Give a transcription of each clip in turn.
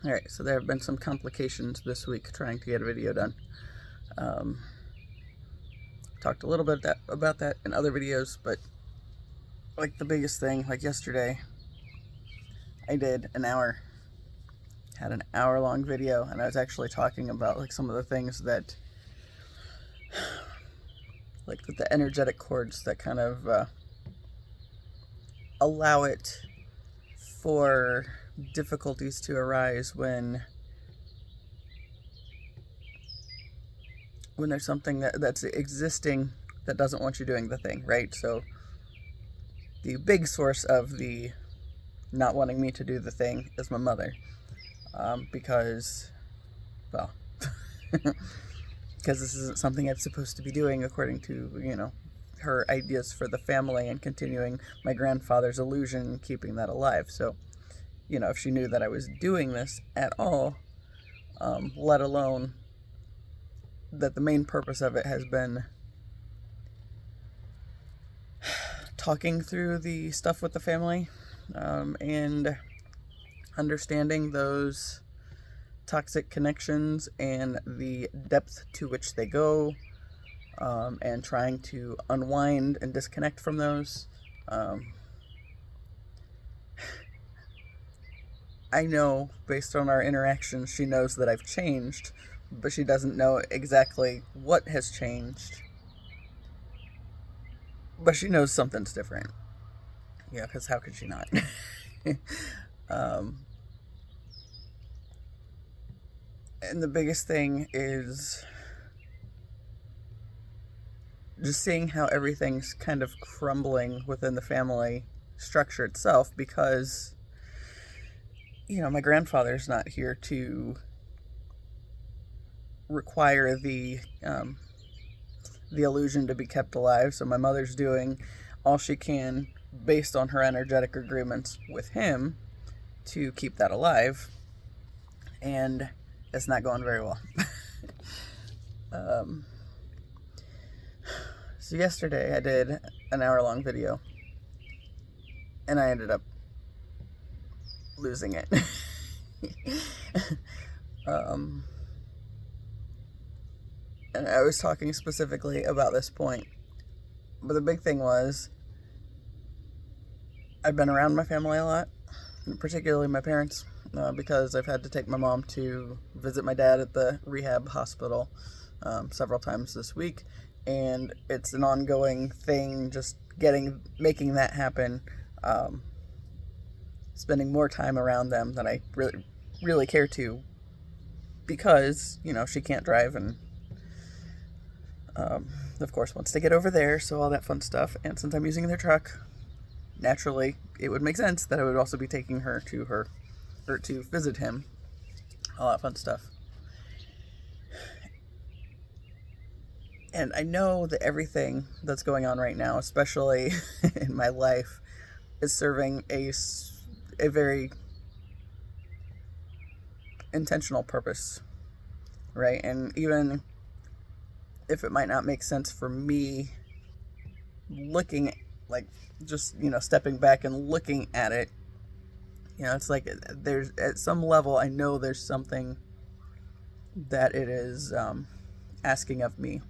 Alright, so there have been some complications this week trying to get a video done. Talked a little bit about that in other videos, but like the biggest thing, like yesterday, I did had an hour-long video, and I was actually talking about like some of the things that, like the energetic cords that kind of allow it for difficulties to arise when there's something that's existing that doesn't want you doing the thing, right? So the big source of the not wanting me to do the thing is my mother, because, well, because this isn't something I'm supposed to be doing according to, her ideas for the family and continuing my grandfather's illusion, keeping that alive. So, if she knew that I was doing this at all, let alone that the main purpose of it has been talking through the stuff with the family, and understanding those toxic connections and the depth to which they go, and trying to unwind and disconnect from those. I know, based on our interactions, she knows that I've changed, but she doesn't know exactly what has changed. But she knows something's different. Yeah, because how could she not? And the biggest thing is just seeing how everything's kind of crumbling within the family structure itself, because, my grandfather's not here to require the illusion to be kept alive. So my mother's doing all she can based on her energetic agreements with him to keep that alive, and it's not going very well. So yesterday I did an hour-long video, and I ended up losing it. And I was talking specifically about this point, but the big thing was, I've been around my family a lot, particularly my parents, because I've had to take my mom to visit my dad at the rehab hospital several times this week, and it's an ongoing thing, just making that happen, spending more time around them than I really care to, because, she can't drive, and of course wants to get over there, so all that fun stuff. And since I'm using their truck, naturally it would make sense that I would also be taking her to visit him, all that fun stuff. And I know that everything that's going on right now, especially in my life, is serving a very intentional purpose, right? And even if it might not make sense for me looking, like, just, stepping back and looking at it, it's like there's, at some level, I know there's something that it is asking of me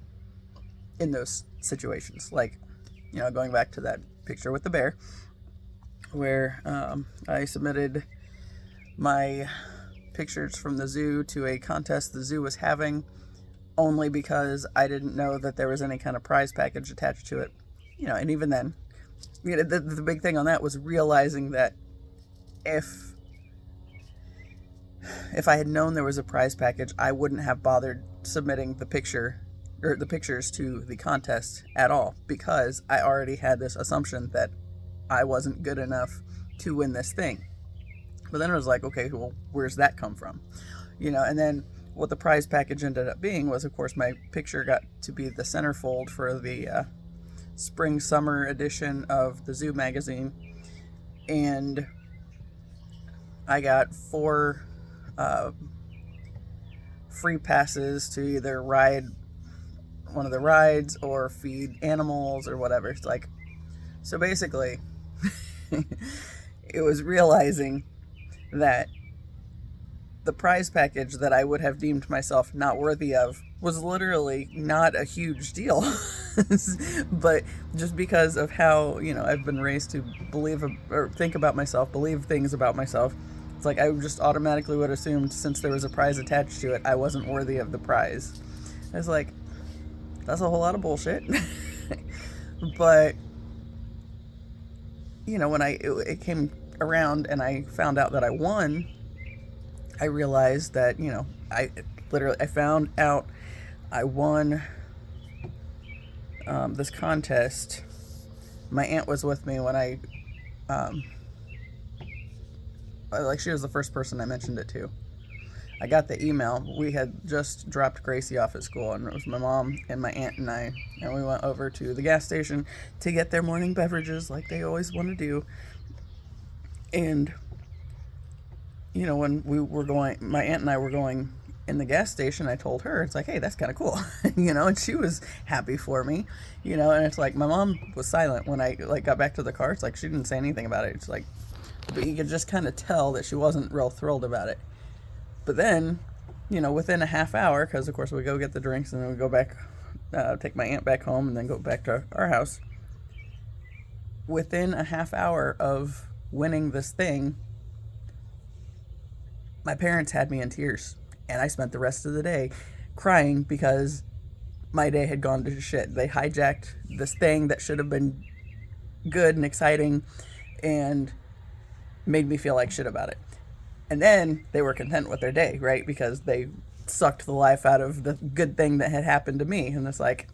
in those situations. Like, going back to that picture with the bear, where I submitted my pictures from the zoo to a contest the zoo was having, only because I didn't know that there was any kind of prize package attached to it. And even then, the big thing on that was realizing that if I had known there was a prize package, I wouldn't have bothered submitting the pictures to the contest at all, because I already had this assumption that I wasn't good enough to win this thing. But then it was like, okay, well, where's that come from? And then what the prize package ended up being was, of course, my picture got to be the centerfold for the spring-summer edition of the Zoo magazine, and I got 4 free passes to either ride one of the rides or feed animals or whatever. It's like, so basically, it was realizing that the prize package that I would have deemed myself not worthy of was literally not a huge deal. But just because of how, I've been raised to believe or think about myself, believe things about myself, it's like I just automatically would assume since there was a prize attached to it, I wasn't worthy of the prize. I was like, that's a whole lot of bullshit. But, when it came around and I found out that I won, I realized that, I found out I won this contest. My aunt was with me when she was the first person I mentioned it to. I got the email. We had just dropped Gracie off at school, and it was my mom and my aunt and I, and we went over to the gas station to get their morning beverages like they always want to do. And, when we were going, my aunt and I were going in the gas station, I told her, it's like, hey, that's kind of cool, and she was happy for me, and it's like, my mom was silent when I, got back to the car. It's like, she didn't say anything about it. It's like, but you could just kind of tell that she wasn't real thrilled about it. But then, within a half hour, because of course we go get the drinks and then we go back, take my aunt back home and then go back to our house. Within a half hour of winning this thing, my parents had me in tears, and I spent the rest of the day crying because my day had gone to shit. They hijacked this thing that should have been good and exciting and made me feel like shit about it. And then they were content with their day, right? Because they sucked the life out of the good thing that had happened to me. And it's like,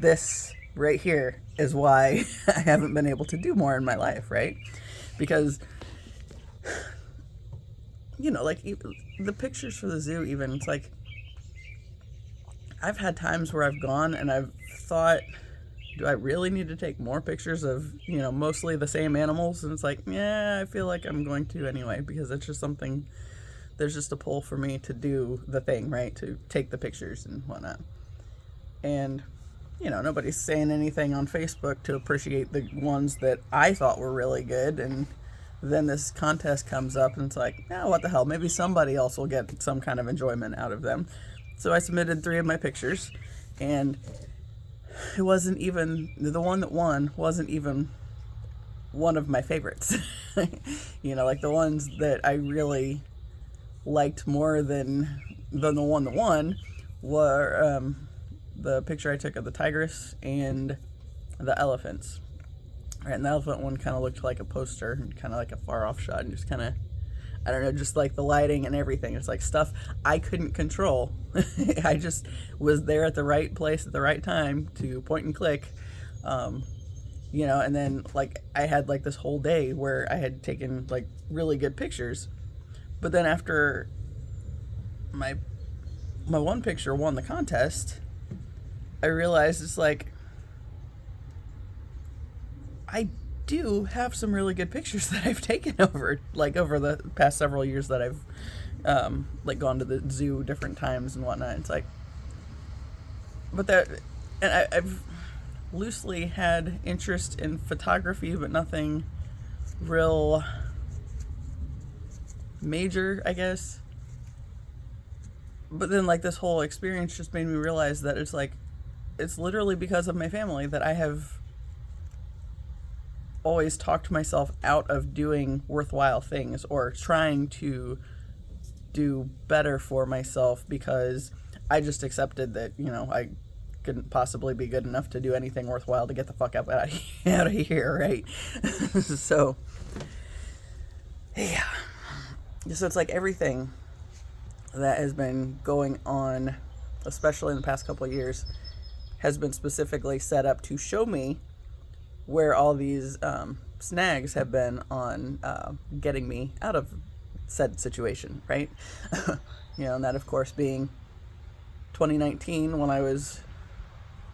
this right here is why I haven't been able to do more in my life, right? Because, the pictures for the zoo even, it's like, I've had times where I've gone and I've thought, do I really need to take more pictures of, mostly the same animals? And it's like, yeah, I feel like I'm going to anyway, because it's just something, there's just a pull for me to do the thing, right? To take the pictures and whatnot. And, nobody's saying anything on Facebook to appreciate the ones that I thought were really good. And then this contest comes up and it's like, oh, what the hell? Maybe somebody else will get some kind of enjoyment out of them. So I submitted 3 of my pictures, and it wasn't even, the one that won wasn't even one of my favorites. The ones that I really liked more than the one that won were the picture I took of the tigress and the elephants. Right, and the elephant one kind of looked like a poster, and kind of like a far off shot, and just kind of, I don't know, just like the lighting and everything. It's like stuff I couldn't control. I just was there at the right place at the right time to point and click. And then I had this whole day where I had taken really good pictures. But then after my one picture won the contest, I realized it's like, I do have some really good pictures that I've taken over the past several years that I've gone to the zoo different times and whatnot. It's like, but I've loosely had interest in photography, but nothing real major, I guess. But then this whole experience just made me realize that it's literally because of my family that I have always talked myself out of doing worthwhile things or trying to do better for myself, because I just accepted that, I couldn't possibly be good enough to do anything worthwhile to get the fuck out of here, right? So, yeah. So it's everything that has been going on, especially in the past couple of years, has been specifically set up to show me where all these snags have been on getting me out of said situation, right? And that, of course, being 2019, when I was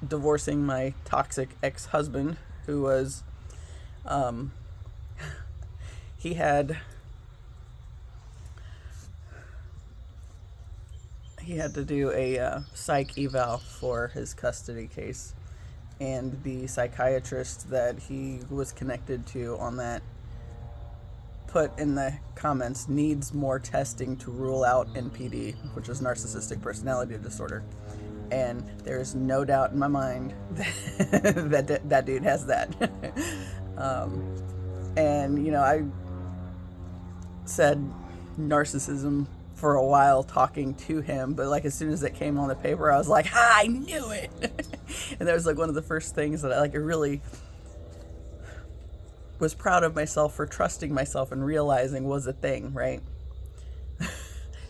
divorcing my toxic ex-husband, who was, he had to do a psych eval for his custody case. And the psychiatrist that he was connected to on that put in the comments, needs more testing to rule out NPD, which is narcissistic personality disorder. And there's no doubt in my mind that dude has that. And, you know, I said narcissism for a while talking to him, but like as soon as it came on the paper, I was like, I knew it. And that was like one of the first things that I really was proud of myself for trusting myself and realizing was a thing, right?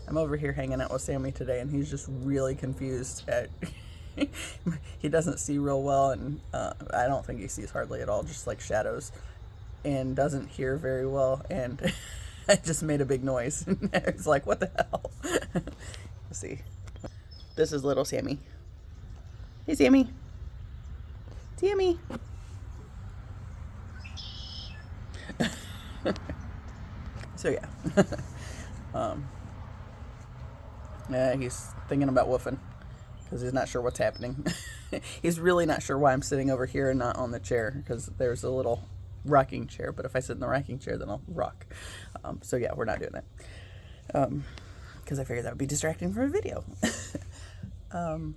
I'm over here hanging out with Sammy today, and he's just really confused at he doesn't see real well, and I don't think he sees hardly at all, just like shadows, and doesn't hear very well, and I just made a big noise. It's like, what the hell? Let's see. This is little Sammy. Hey, Sammy. Sammy. So yeah. Yeah, he's thinking about woofing because he's not sure what's happening. He's really not sure why I'm sitting over here and not on the chair, because there's a little rocking chair, but if I sit in the rocking chair, then I'll rock. So yeah, we're not doing that because I figured that would be distracting from a video. But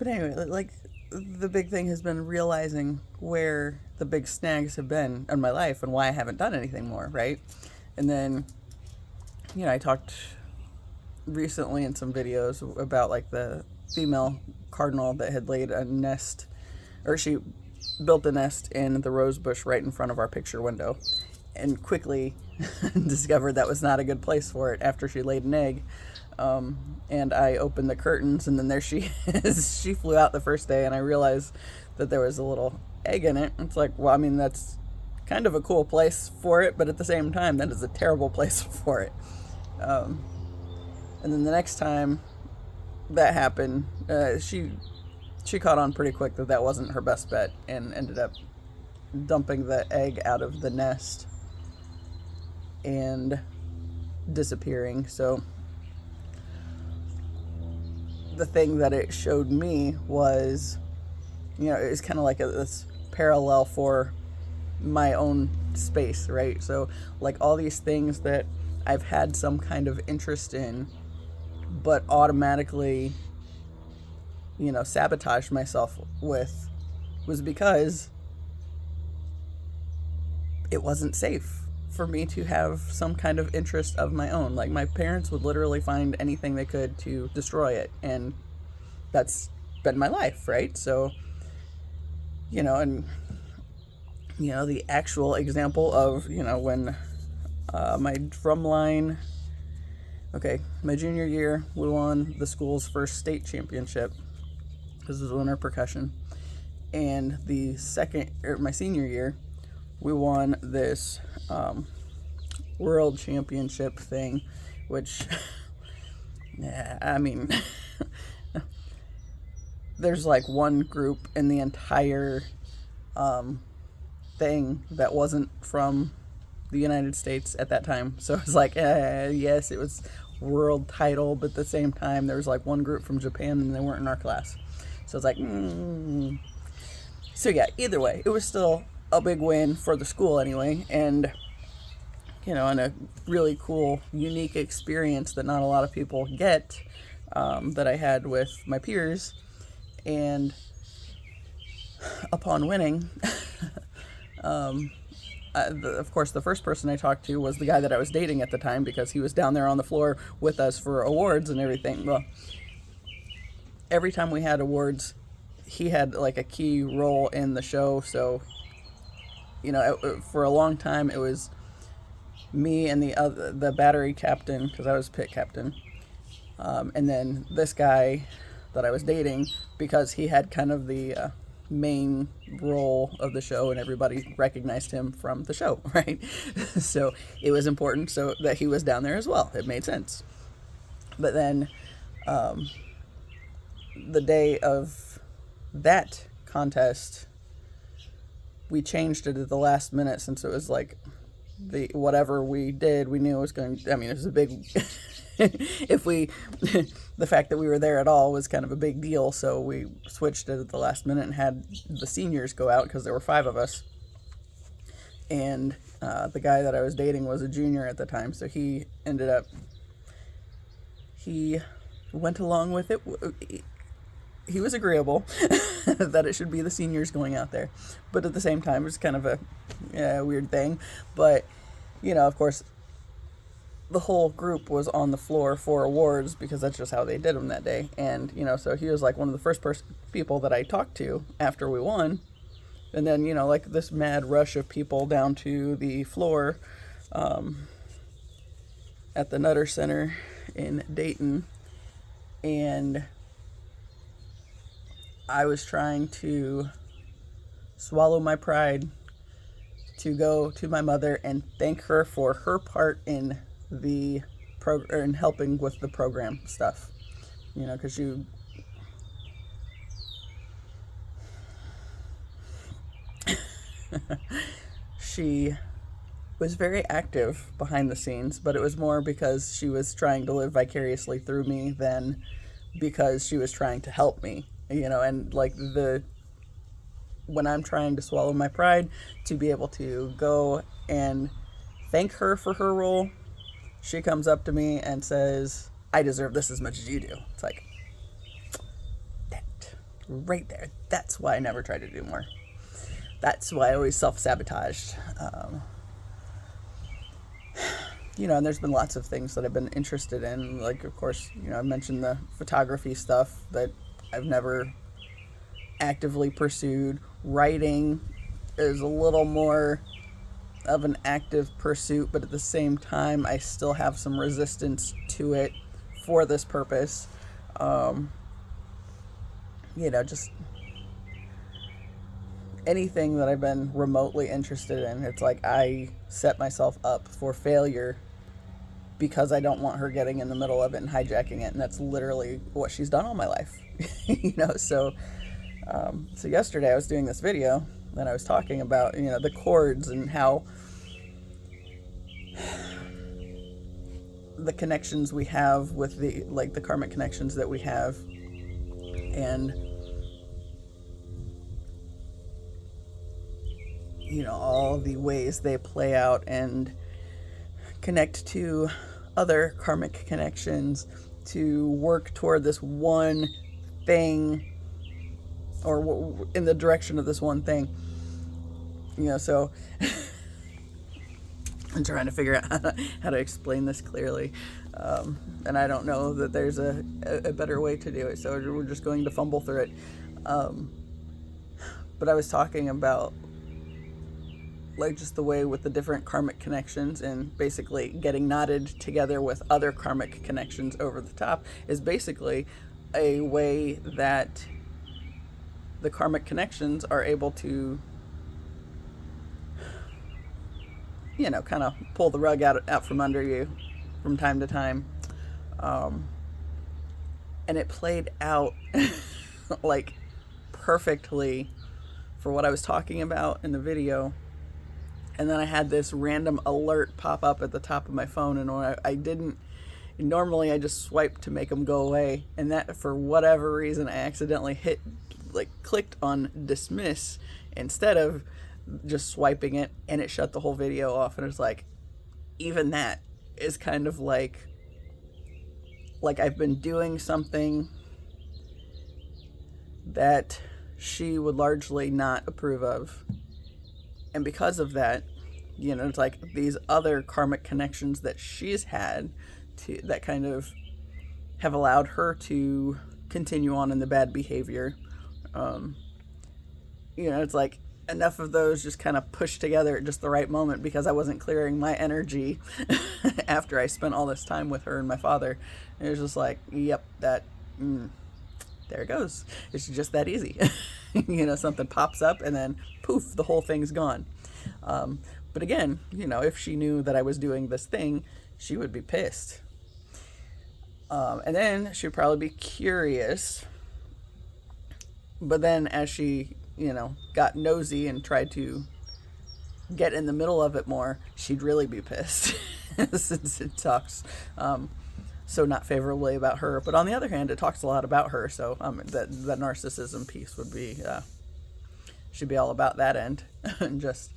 anyway, like, the big thing has been realizing where the big snags have been in my life and why I haven't done anything more, right? And then, you know, I talked recently in some videos about like the female cardinal that had laid a nest, or she built a nest in the rose bush right in front of our picture window, and quickly discovered that was not a good place for it after she laid an egg. And I opened the curtains, and then there she is. She flew out the first day, and I realized that there was a little egg in it. It's like, well, I mean, that's kind of a cool place for it, but at the same time, that is a terrible place for it. And then the next time that happened, she caught on pretty quick that that wasn't her best bet, and ended up dumping the egg out of the nest and disappearing. So the thing that it showed me was, you know, it's kind of like this parallel for my own space, right? So like all these things that I've had some kind of interest in, but automatically, you know, sabotaged myself with, was because it wasn't safe for me to have some kind of interest of my own. Like, my parents would literally find anything they could to destroy it, and that's been my life, right? So, you know, and, you know, the actual example of, you know, when my drumline, okay, my junior year, we won the school's first state championship. This was winter percussion. And the my senior year, we won this world championship thing, which, yeah, I mean, there's like one group in the entire thing that wasn't from the United States at that time. So it was like, yes, it was world title, but at the same time, there was like one group from Japan, and they weren't in our class. So it's like, So yeah, either way, it was still a big win for the school anyway, and, you know, and a really cool, unique experience that not a lot of people get, that I had with my peers. And upon winning, of course, the first person I talked to was the guy that I was dating at the time, because he was down there on the floor with us for awards and everything. Well, every time we had awards, he had like a key role in the show. So, you know, for a long time, it was me and the battery captain, because I was pit captain, and then this guy that I was dating, because he had kind of the main role of the show, and everybody recognized him from the show, right? So it was important so that he was down there as well. It made sense. But then the day of that contest, we changed it at the last minute, since it was like whatever we did, we knew it was going, I mean, it was a big the fact that we were there at all was kind of a big deal. So we switched it at the last minute and had the seniors go out, because there were 5 of us. And The guy that I was dating was a junior at the time, so he went along with it. He was agreeable that it should be the seniors going out there, but at the same time, it's kind of a weird thing. But, of course, the whole group was on the floor for awards because that's just how they did them that day. And, so he was like one of the first people that I talked to after we won. And then, like this mad rush of people down to the floor at the Nutter Center in Dayton. And I was trying to swallow my pride to go to my mother and thank her for her part in the in helping with the program stuff. Because she was very active behind the scenes, but it was more because she was trying to live vicariously through me than because she was trying to help me, and like when I'm trying to swallow my pride to be able to go and thank her for her role, she comes up to me and says, I deserve this as much as you do. It's like, that right there. That's why I never tried to do more. That's why I always self-sabotaged. And there's been lots of things that I've been interested in. Like, of course, I mentioned the photography stuff that I've never actively pursued. Writing is a little more of an active pursuit, but at the same time, I still have some resistance to it for this purpose. Just anything that I've been remotely interested in, it's like I set myself up for failure because I don't want her getting in the middle of it and hijacking it, and that's literally what she's done all my life. So yesterday I was doing this video and I was talking about the chords and how the connections we have with the karmic connections that we have, and all the ways they play out and connect to other karmic connections to work toward this one thing, or in the direction of this one thing. So I'm trying to figure out how to explain this clearly, and I don't know that there's a better way to do it, so we're just going to fumble through it. But I was talking about just the way with the different karmic connections, and basically getting knotted together with other karmic connections over the top is basically a way that the karmic connections are able to kind of pull the rug out from under you from time to time. And it played out perfectly for what I was talking about in the video. And then I had this random alert pop up at the top of my phone, and when I didn't, normally I just swipe to make them go away, and that, for whatever reason, I accidentally clicked on dismiss instead of just swiping it, and it shut the whole video off. And it's like, even that is kind of like I've been doing something that she would largely not approve of, and because of that, it's like these other karmic connections that she's had that kind of have allowed her to continue on in the bad behavior. It's like enough of those just kind of pushed together at just the right moment, because I wasn't clearing my energy after I spent all this time with her and my father. And it was just like, yep, there it goes. It's just that easy. Something pops up and then poof, the whole thing's gone. But again, if she knew that I was doing this thing, she would be pissed. And then she'd probably be curious. But then as she, got nosy and tried to get in the middle of it more, she'd really be pissed since it talks so not favorably about her. But on the other hand, it talks a lot about her. So that narcissism piece should be all about that end. And just,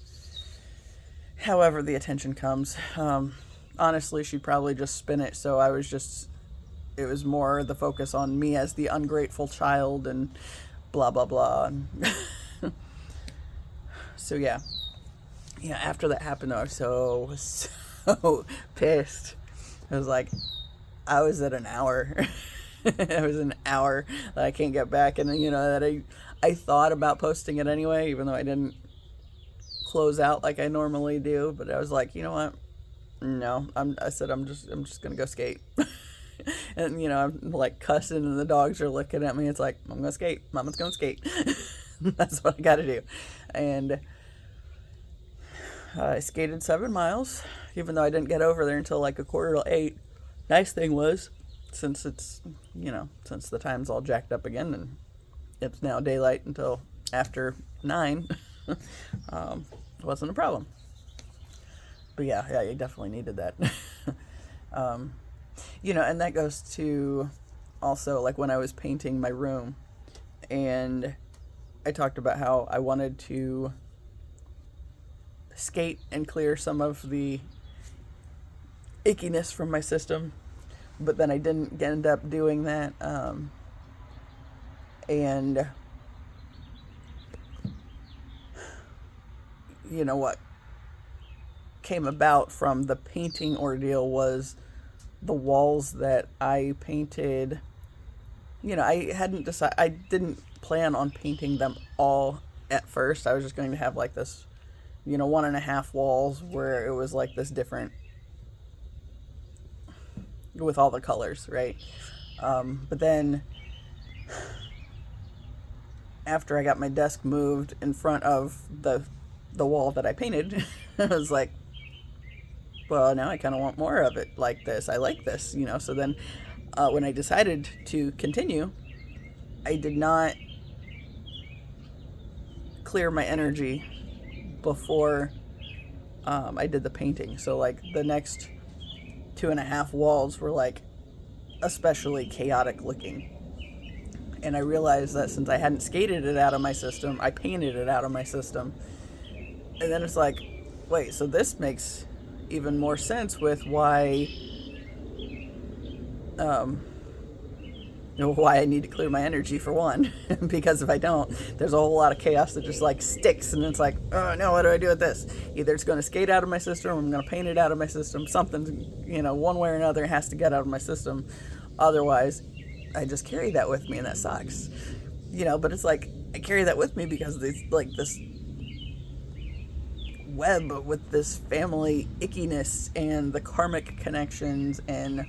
however the attention comes. Honestly, she'd probably just spin it, so it was more the focus on me as the ungrateful child and blah, blah, blah. And so, yeah. Yeah, after that happened, I was so pissed. I was like, I was at an hour. I was an hour that I can't get back. And, that I thought about posting it anyway, even though I didn't close out like I normally do. But I was like, you know what? No, I said, I'm just going to go skate. And, I'm like cussing and the dogs are looking at me. It's like, I'm going to skate. Mama's going to skate. That's what I got to do. And I skated 7 miles, even though I didn't get over there until like 7:45. Nice thing was, since it's, since the time's all jacked up again and it's now daylight until after 9, wasn't a problem. But yeah, you definitely needed that. And that goes to also like when I was painting my room, and I talked about how I wanted to skate and clear some of the ickiness from my system, but then I didn't end up doing that. And what came about from the painting ordeal was the walls that I painted. I didn't plan on painting them all at first. I was just going to have like this 1.5 walls where it was like this different with all the colors, right? But then after I got my desk moved in front of the wall that I painted, I was like, well, now I kind of want more of it like this. I like this, So then when I decided to continue, I did not clear my energy before I did the painting. So like the next 2.5 walls were like especially chaotic looking. And I realized that since I hadn't skated it out of my system, I painted it out of my system. And then it's like, wait, so this makes even more sense with why why I need to clear my energy for one. Because if I don't, there's a whole lot of chaos that just like sticks, and it's like, oh no, what do I do with this? Either it's going to skate out of my system, or I'm going to paint it out of my system. Something, one way or another has to get out of my system. Otherwise, I just carry that with me, and that sucks. But it's like I carry that with me because there's like this web with this family ickiness and the karmic connections and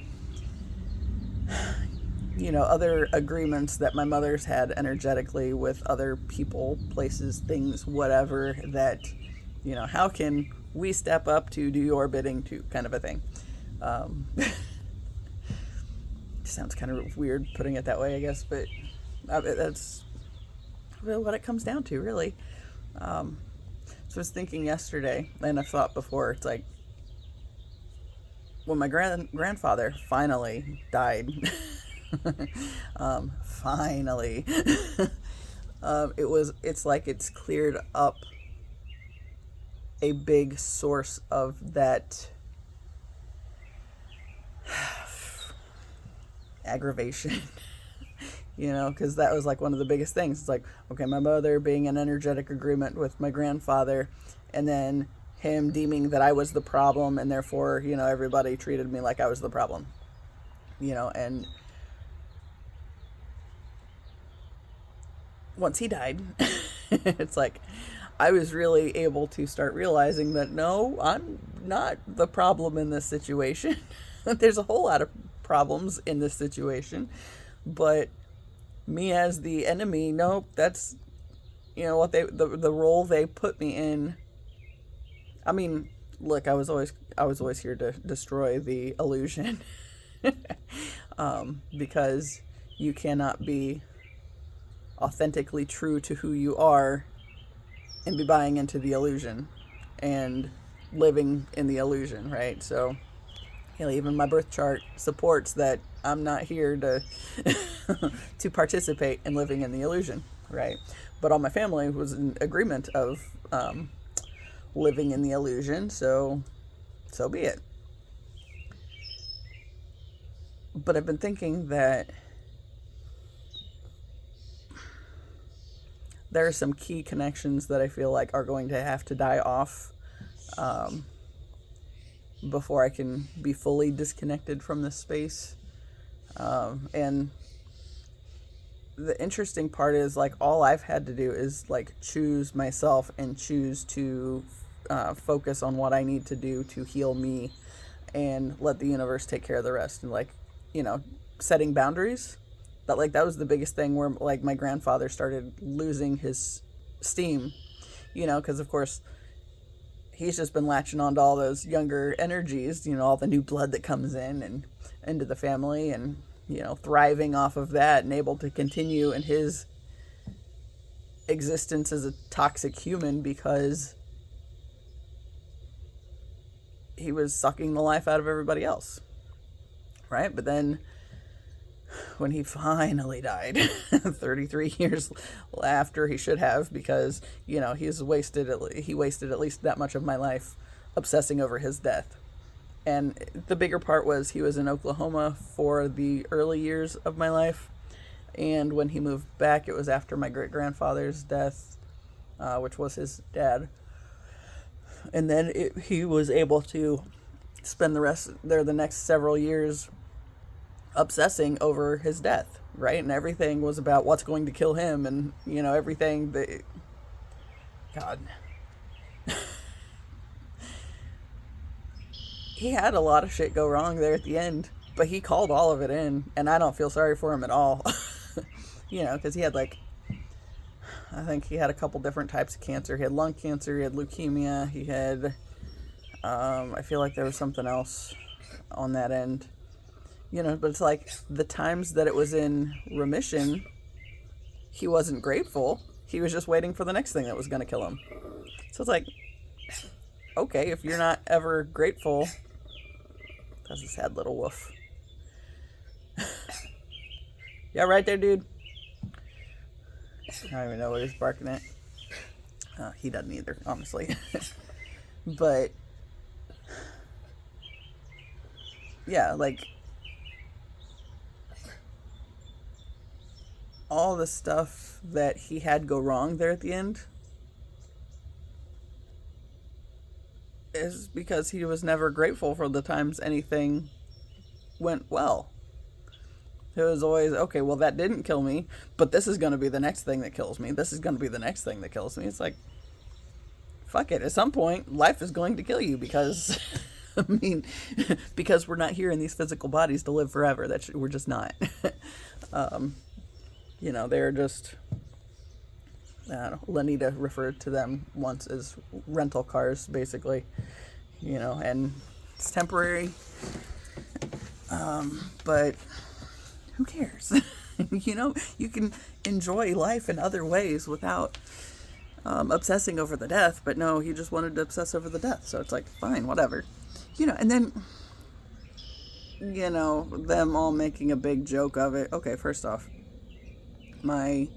other agreements that my mother's had energetically with other people, places, things, whatever, that, how can we step up to do your bidding too, kind of a thing. Sounds kind of weird putting it that way, I guess, but that's what it comes down to, really. So I was thinking yesterday, and I've thought before, it's like, when my grandfather finally died, finally, it's like it's cleared up a big source of that aggravation, because that was like one of the biggest things. It's like, okay, my mother being in energetic agreement with my grandfather, and then him deeming that I was the problem, and therefore, everybody treated me like I was the problem, and once he died, it's like, I was really able to start realizing that, no, I'm not the problem in this situation. There's a whole lot of problems in this situation, but me as the enemy, nope, that's, what the role they put me in. I mean, look, I was always here to destroy the illusion, because you cannot be authentically true to who you are and be buying into the illusion and living in the illusion, right? So, even my birth chart supports that I'm not here to to participate in living in the illusion, right? But all my family was in agreement of living in the illusion, so be it. But I've been thinking that there are some key connections that I feel like are going to have to die off before I can be fully disconnected from this space. And the interesting part is, like, all I've had to do is, like, choose myself and choose to focus on what I need to do to heal me and let the universe take care of the rest. And, like, you know, setting boundaries. That, like, that was the biggest thing where, like, my grandfather started losing his steam, you know, because, of course, he's just been latching on to all those younger energies, you know, all the new blood that comes in and into the family, and, you know, thriving off of that and able to continue in his existence as a toxic human because he was sucking the life out of everybody else, right? But then when he finally died 33 years after he should have, because, you know, he wasted at least that much of my life obsessing over his death. And the bigger part was he was in Oklahoma for the early years of my life, and when he moved back, it was after my great-grandfather's death, which was his dad. And then he was able to spend the next several years obsessing over his death, right? And everything was about what's going to kill him, and, you know, everything that, God, he had a lot of shit go wrong there at the end, but he called all of it in, and I don't feel sorry for him at all. You know, because he had, like, I think he had a couple different types of cancer. He had lung cancer, he had leukemia, he had, I feel like there was something else on that end. You know, but it's like the times that it was in remission, he wasn't grateful. He was just waiting for the next thing that was going to kill him. So it's like, okay, if you're not ever grateful, that's a sad little wolf. Yeah, right there, dude. I don't even know what he's barking at. He doesn't either, honestly. But, yeah, like, all the stuff that he had go wrong there at the end is because he was never grateful for the times anything went well. It was always, okay, well, that didn't kill me, but this is going to be the next thing that kills me. This is going to be the next thing that kills me. It's like, fuck it. At some point, life is going to kill you because, I mean, because we're not here in these physical bodies to live forever. We're just not. You know, they're just, I don't know, Lenita referred to them once as rental cars, basically, you know, and it's temporary, but who cares? You know, you can enjoy life in other ways without obsessing over the death, but no, he just wanted to obsess over the death, so it's like, fine, whatever, you know. And then, you know, them all making a big joke of it. Okay, first off, my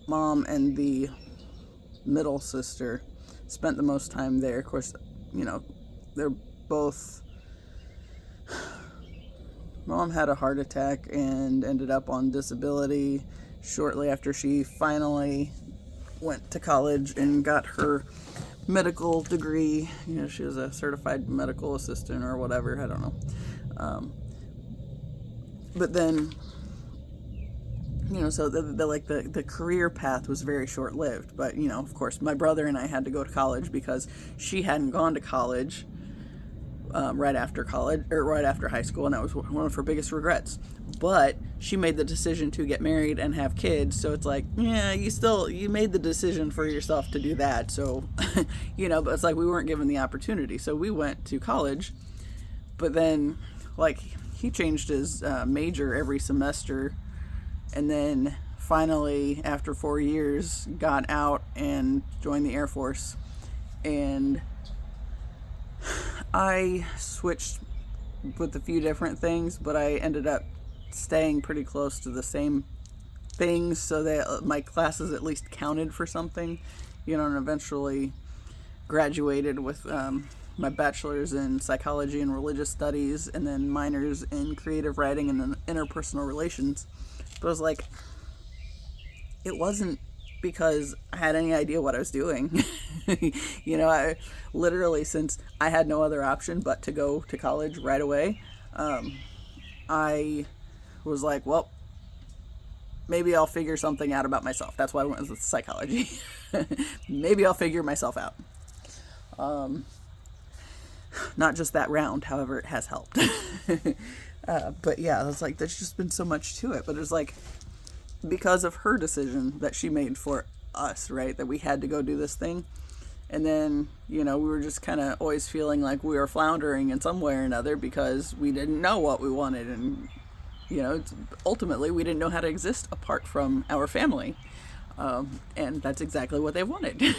mom and the middle sister spent the most time there. Of course, you know, they're both, mom had a heart attack and ended up on disability shortly after she finally went to college and got her medical degree. You know, she was a certified medical assistant or whatever, I don't know. But then, you know, so the career path was very short-lived. But, you know, of course, my brother and I had to go to college because she hadn't gone to college right after high school, and that was one of her biggest regrets. But she made the decision to get married and have kids, so it's like, yeah, you made the decision for yourself to do that. So, you know, but it's like we weren't given the opportunity, so we went to college. But then, like, he changed his major every semester. And then finally, after 4 years, got out and joined the Air Force. And I switched with a few different things, but I ended up staying pretty close to the same things so that my classes at least counted for something. and eventually graduated with my bachelor's in psychology and religious studies, and then minors in creative writing and interpersonal relations. But it was like, it wasn't because I had any idea what I was doing. I literally, since I had no other option but to go to college right away, I was like, well, maybe I'll figure something out about myself. That's why I went with psychology. Maybe I'll figure myself out. Not just that round, however, it has helped. But yeah, it's like, there's just been so much to it. But it's like, because of her decision that she made for us, right? That we had to go do this thing. And then, we were just kind of always feeling like we were floundering in some way or another because we didn't know what we wanted. And, ultimately we didn't know how to exist apart from our family. And that's exactly what they wanted.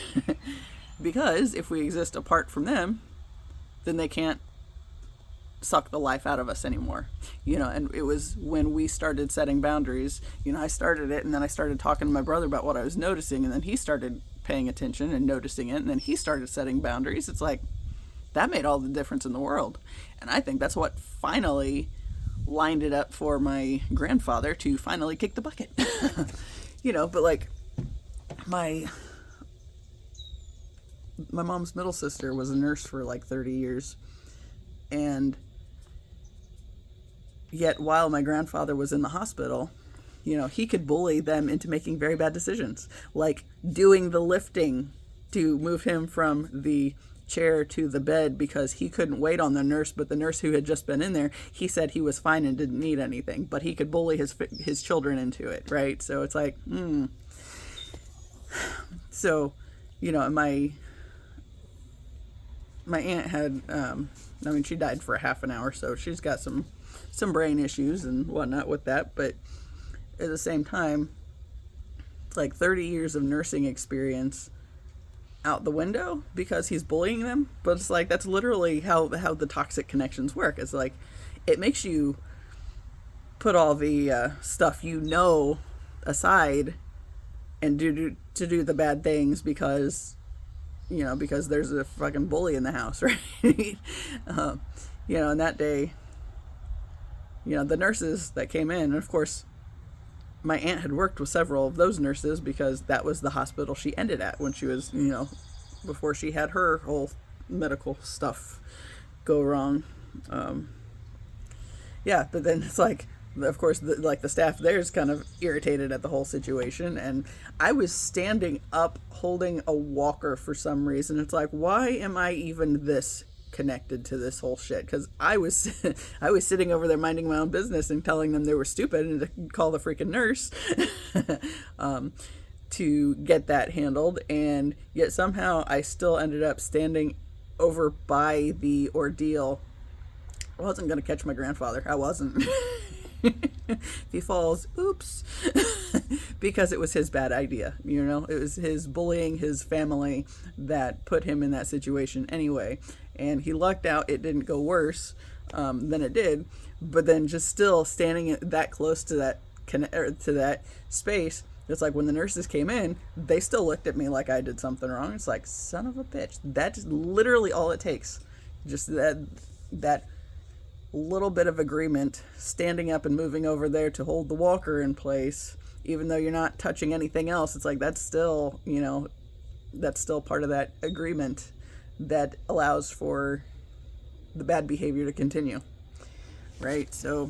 Because if we exist apart from them, then they can't suck the life out of us anymore. And it was when we started setting boundaries, I started it, and then I started talking to my brother about what I was noticing, and then he started paying attention and noticing it, and then he started setting boundaries. It's like, that made all the difference in the world. And I think that's what finally lined it up for my grandfather to finally kick the bucket. But like, my mom's middle sister was a nurse for like 30 years. And yet while my grandfather was in the hospital, he could bully them into making very bad decisions, like doing the lifting to move him from the chair to the bed because he couldn't wait on the nurse, but the nurse who had just been in there, he said he was fine and didn't need anything, but he could bully his children into it, right? So it's like, So, my aunt had, she died for a half an hour, so she's got some brain issues and whatnot with that, but at the same time, it's like 30 years of nursing experience out the window because he's bullying them. But it's like, that's literally how the toxic connections work. It's like, it makes you put all the stuff aside and do the bad things because there's a fucking bully in the house, right? And that day, the nurses that came in, and of course, my aunt had worked with several of those nurses because that was the hospital she ended at when she was, before she had her whole medical stuff go wrong. But then it's like, of course, the staff there is kind of irritated at the whole situation, and I was standing up holding a walker for some reason. It's like, why am I even this connected to this whole shit? Because I was sitting over there minding my own business and telling them they were stupid and to call the freaking nurse to get that handled, and yet somehow I still ended up standing over by the ordeal. I wasn't going to catch my grandfather. I wasn't. If he falls, oops. Because it was his bad idea, it was his bullying his family that put him in that situation anyway, and he lucked out it didn't go worse than it did. But then just still standing that close to that space, it's like when the nurses came in, they still looked at me like I did something wrong. It's like, son of a bitch. That's literally all it takes. Just that little bit of agreement, standing up and moving over there to hold the walker in place, even though you're not touching anything else. It's like, that's still part of that agreement that allows for the bad behavior to continue, right? So,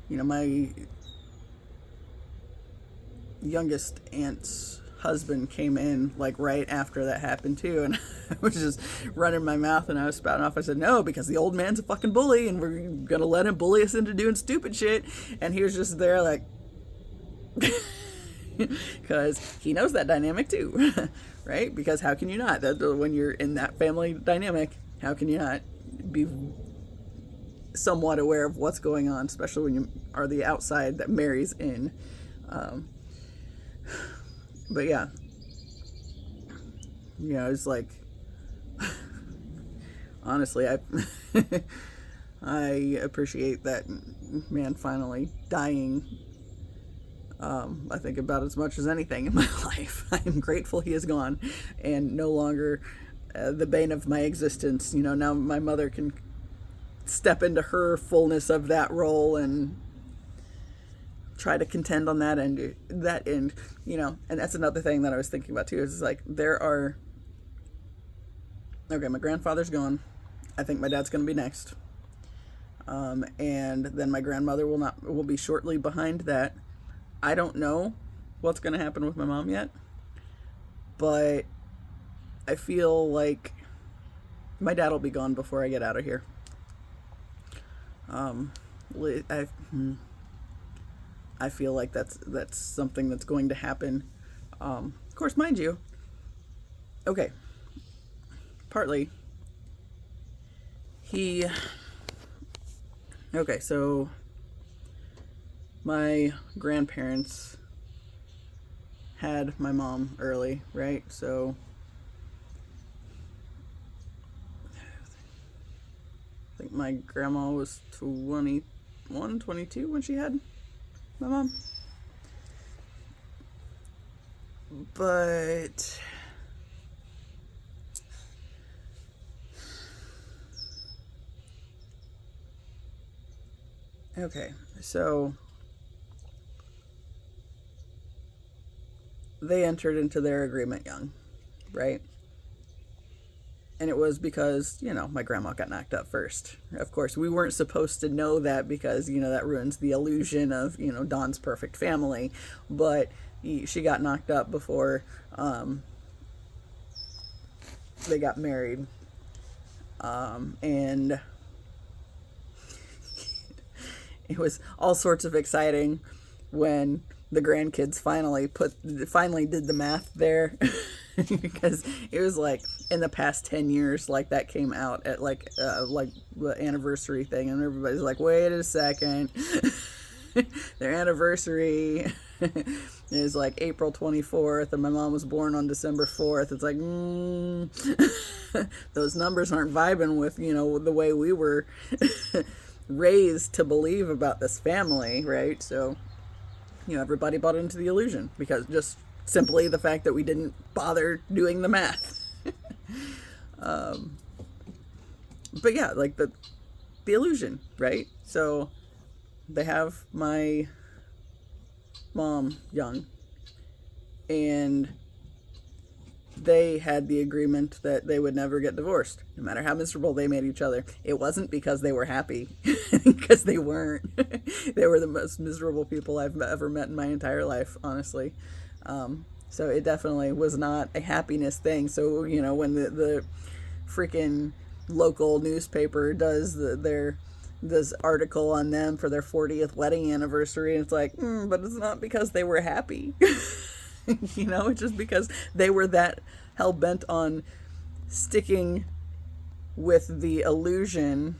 my youngest aunt's husband came in like right after that happened too, and I was just running my mouth and I was spouting off. I said, no, because the old man's a fucking bully and we're gonna let him bully us into doing stupid shit. And he was just there like because he knows that dynamic too. Right? Because how can you not? When you're in that family dynamic, how can you not be somewhat aware of what's going on, especially when you are the outside that marries in. But yeah, it's like, honestly, I appreciate that man finally dying I think about as much as anything in my life. I am grateful he is gone and no longer the bane of my existence. You know, now my mother can step into her fullness of that role and try to contend on that end, you know. And that's another thing that I was thinking about too, is like, okay, my grandfather's gone. I think my dad's going to be next. And then my grandmother will be shortly behind that. I don't know what's going to happen with my mom yet, but I feel like my dad will be gone before I get out of here. I feel like that's something that's going to happen. Of course, mind you, okay, partly okay, so my grandparents had my mom early, right? So I think my grandma was 21, 22 when she had my mom. But okay, so they entered into their agreement young, right? And it was because, you know, my grandma got knocked up first. Of course, we weren't supposed to know that because, you know, that ruins the illusion of, you know, Dawn's perfect family. But she got knocked up before they got married. And it was all sorts of exciting when the grandkids finally did the math there. Because it was like in the past 10 years, like that came out at like the anniversary thing, and everybody's like, wait a second. Their anniversary is like April 24th, and my mom was born on December 4th. It's like, those numbers aren't vibing with, you know, the way we were raised to believe about this family, right? So, you know, everybody bought into the illusion because just simply the fact that we didn't bother doing the math. But yeah, like the illusion, right? So they have my mom young, and they had the agreement that they would never get divorced, no matter how miserable they made each other. It wasn't because they were happy, because they weren't. They were the most miserable people I've ever met in my entire life, honestly. So it definitely was not a happiness thing. So, you know, when the freaking local newspaper does this article on them for their 40th wedding anniversary, and it's like, but it's not because they were happy. You know, it's just because they were that hell-bent on sticking with the illusion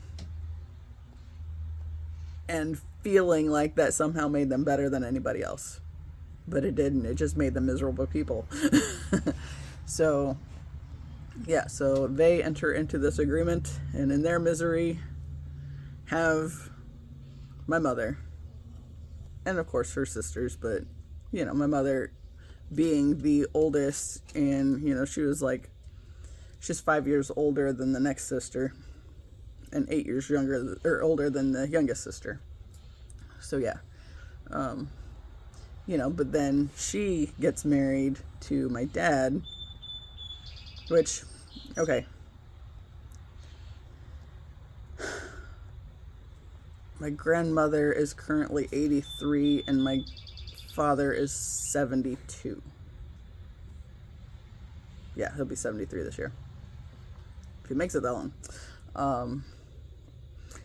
and feeling like that somehow made them better than anybody else. But it didn't. It just made them miserable people. So, yeah, so they enter into this agreement, and in their misery have my mother, and of course her sisters, but, you know, my mother being the oldest, and, you know, she's 5 years older than the next sister, and 8 years younger or older than the youngest sister. So yeah, you know, but then she gets married to my dad, which, okay, my grandmother is currently 83 and my father is 72. Yeah, he'll be 73 this year, if he makes it that long.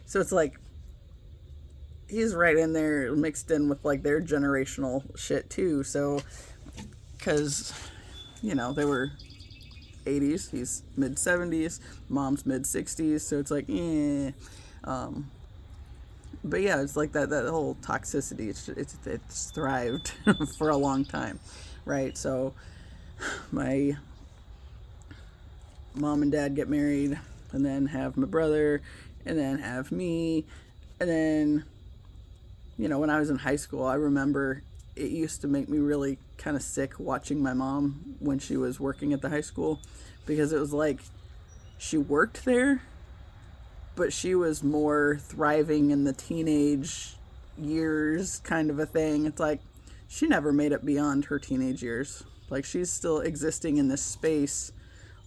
So it's like, he's right in there mixed in with like their generational shit too. So, because, you know, they were 80s, he's mid 70s, mom's mid 60s. So it's like, but yeah, it's like that whole toxicity. It's thrived for a long time, right? So my mom and dad get married, and then have my brother, and then have me, and then, you know, when I was in high school, I remember it used to make me really kind of sick watching my mom when she was working at the high school, because it was like she worked there, but she was more thriving in the teenage years kind of a thing. It's like she never made it beyond her teenage years. Like, she's still existing in this space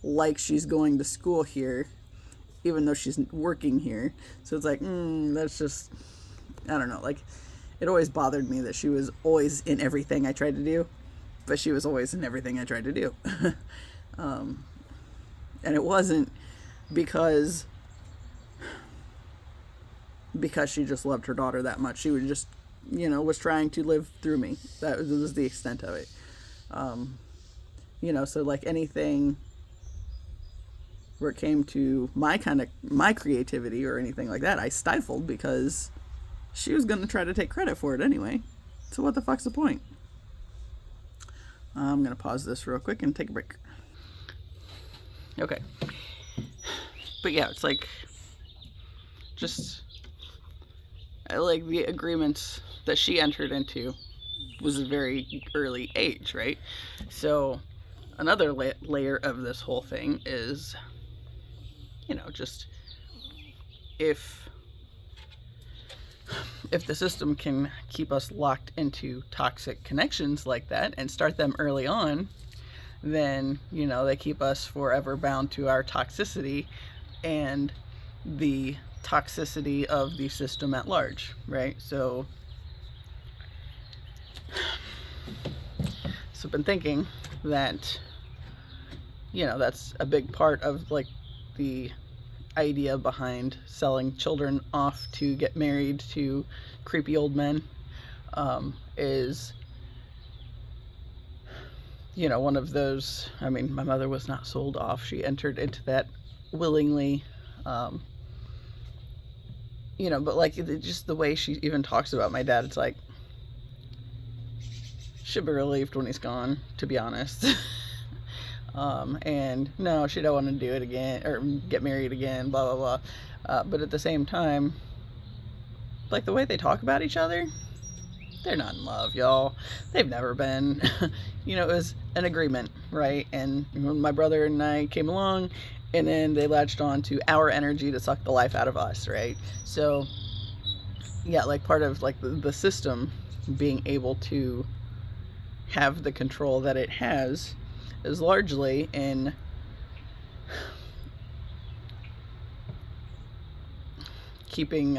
like she's going to school here, even though she's working here. So it's like, that's just, I don't know. Like, it always bothered me that she was always in everything I tried to do, but she was always in everything I tried to do. And it wasn't because she just loved her daughter that much. She was just, was trying to live through me. That was the extent of it. So like anything where it came to my creativity or anything like that, I stifled because she was going to try to take credit for it anyway. So what the fuck's the point? I'm going to pause this real quick and take a break. Okay. But yeah, it's like, just, like the agreements that she entered into was a very early age, right? So another layer of this whole thing is, just if the system can keep us locked into toxic connections like that and start them early on, then, they keep us forever bound to our toxicity and the toxicity of the system at large, right? So I've been thinking that, that's a big part of like the idea behind selling children off to get married to creepy old men, is, one of those. I mean, my mother was not sold off. She entered into that willingly, but like just the way she even talks about my dad, it's like, she'll be relieved when he's gone, to be honest. And no, she don't want to do it again or get married again, blah, blah, blah. But at the same time, like the way they talk about each other, they're not in love, y'all. They've never been. It was an agreement, right? And when my brother and I came along, and then they latched on to our energy to suck the life out of us, right? So yeah, like part of like the system being able to have the control that it has is largely in keeping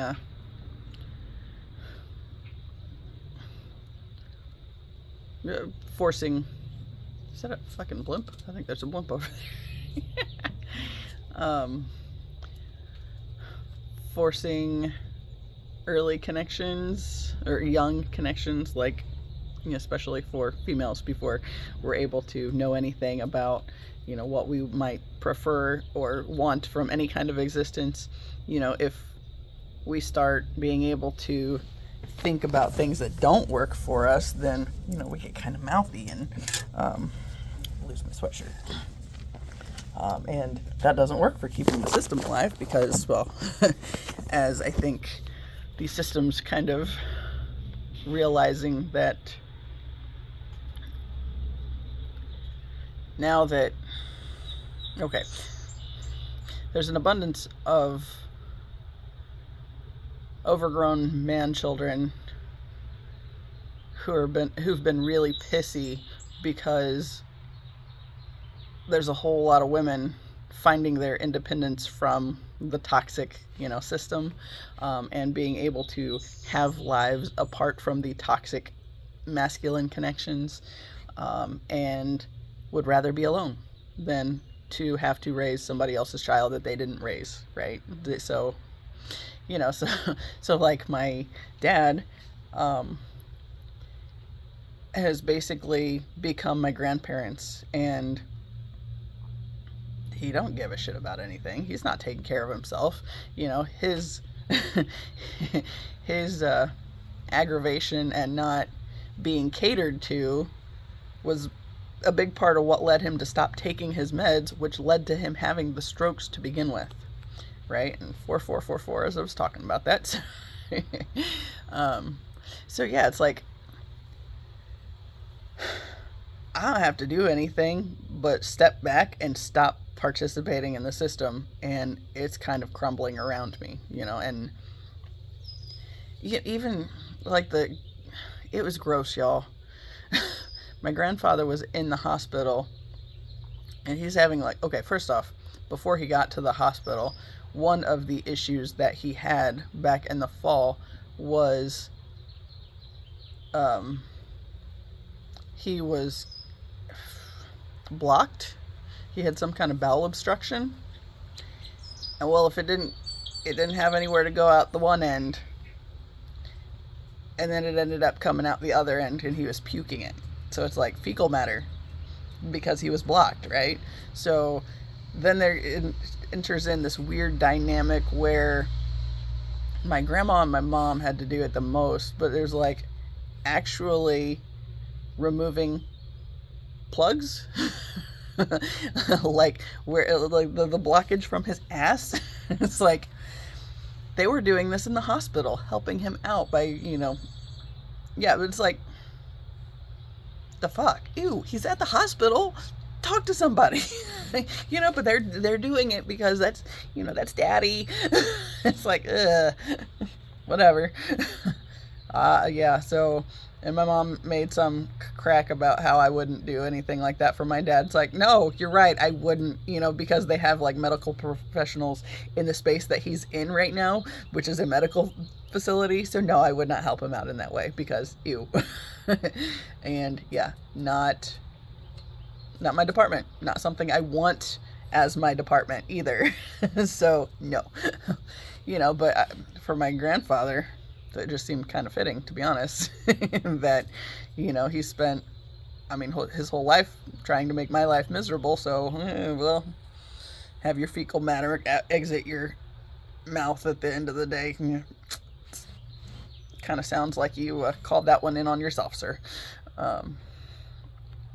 forcing. Is that a fucking blimp? I think there's a blimp over there. Forcing early connections or young connections, like, especially for females, before we're able to know anything about, what we might prefer or want from any kind of existence. If we start being able to think about things that don't work for us, then, we get kind of mouthy and lose my sweatshirt. And that doesn't work for keeping the system alive because, well, as I think these systems kind of realizing that now that, okay, there's an abundance of overgrown man children who've been really pissy because there's a whole lot of women finding their independence from the toxic, system, and being able to have lives apart from the toxic masculine connections, and would rather be alone than to have to raise somebody else's child that they didn't raise, right? So, so like my dad, has basically become my grandparents, and he don't give a shit about anything. He's not taking care of himself. His his aggravation and not being catered to was a big part of what led him to stop taking his meds, which led to him having the strokes to begin with, right? And 4444, as I was talking about that. So yeah, it's like I don't have to do anything but step back and stop participating in the system, and it's kind of crumbling around me, and even like it was gross, y'all. My grandfather was in the hospital, and he's having okay, first off, before he got to the hospital, one of the issues that he had back in the fall was he was blocked. He had some kind of bowel obstruction, and well, if it didn't have anywhere to go out the one end, and then it ended up coming out the other end, and he was puking it. So it's like fecal matter because he was blocked, right? So then there enters in this weird dynamic where my grandma and my mom had to do it the most, but there's actually removing plugs like where the blockage from his ass. It's like they were doing this in the hospital, helping him out by but it's like, the fuck, ew, he's at the hospital, talk to somebody. But they're doing it because that's daddy. It's like, whatever. So, and my mom made some crack about how I wouldn't do anything like that for my dad. It's like, no, you're right, I wouldn't, because they have medical professionals in the space that he's in right now, which is a medical facility. So no, I would not help him out in that way because ew. And yeah, not my department, not something I want as my department either. So no, but for my grandfather, it just seemed kind of fitting, to be honest, that, he spent, his whole life trying to make my life miserable. So, well, have your fecal matter exit your mouth at the end of the day. Kind of sounds like you called that one in on yourself, sir.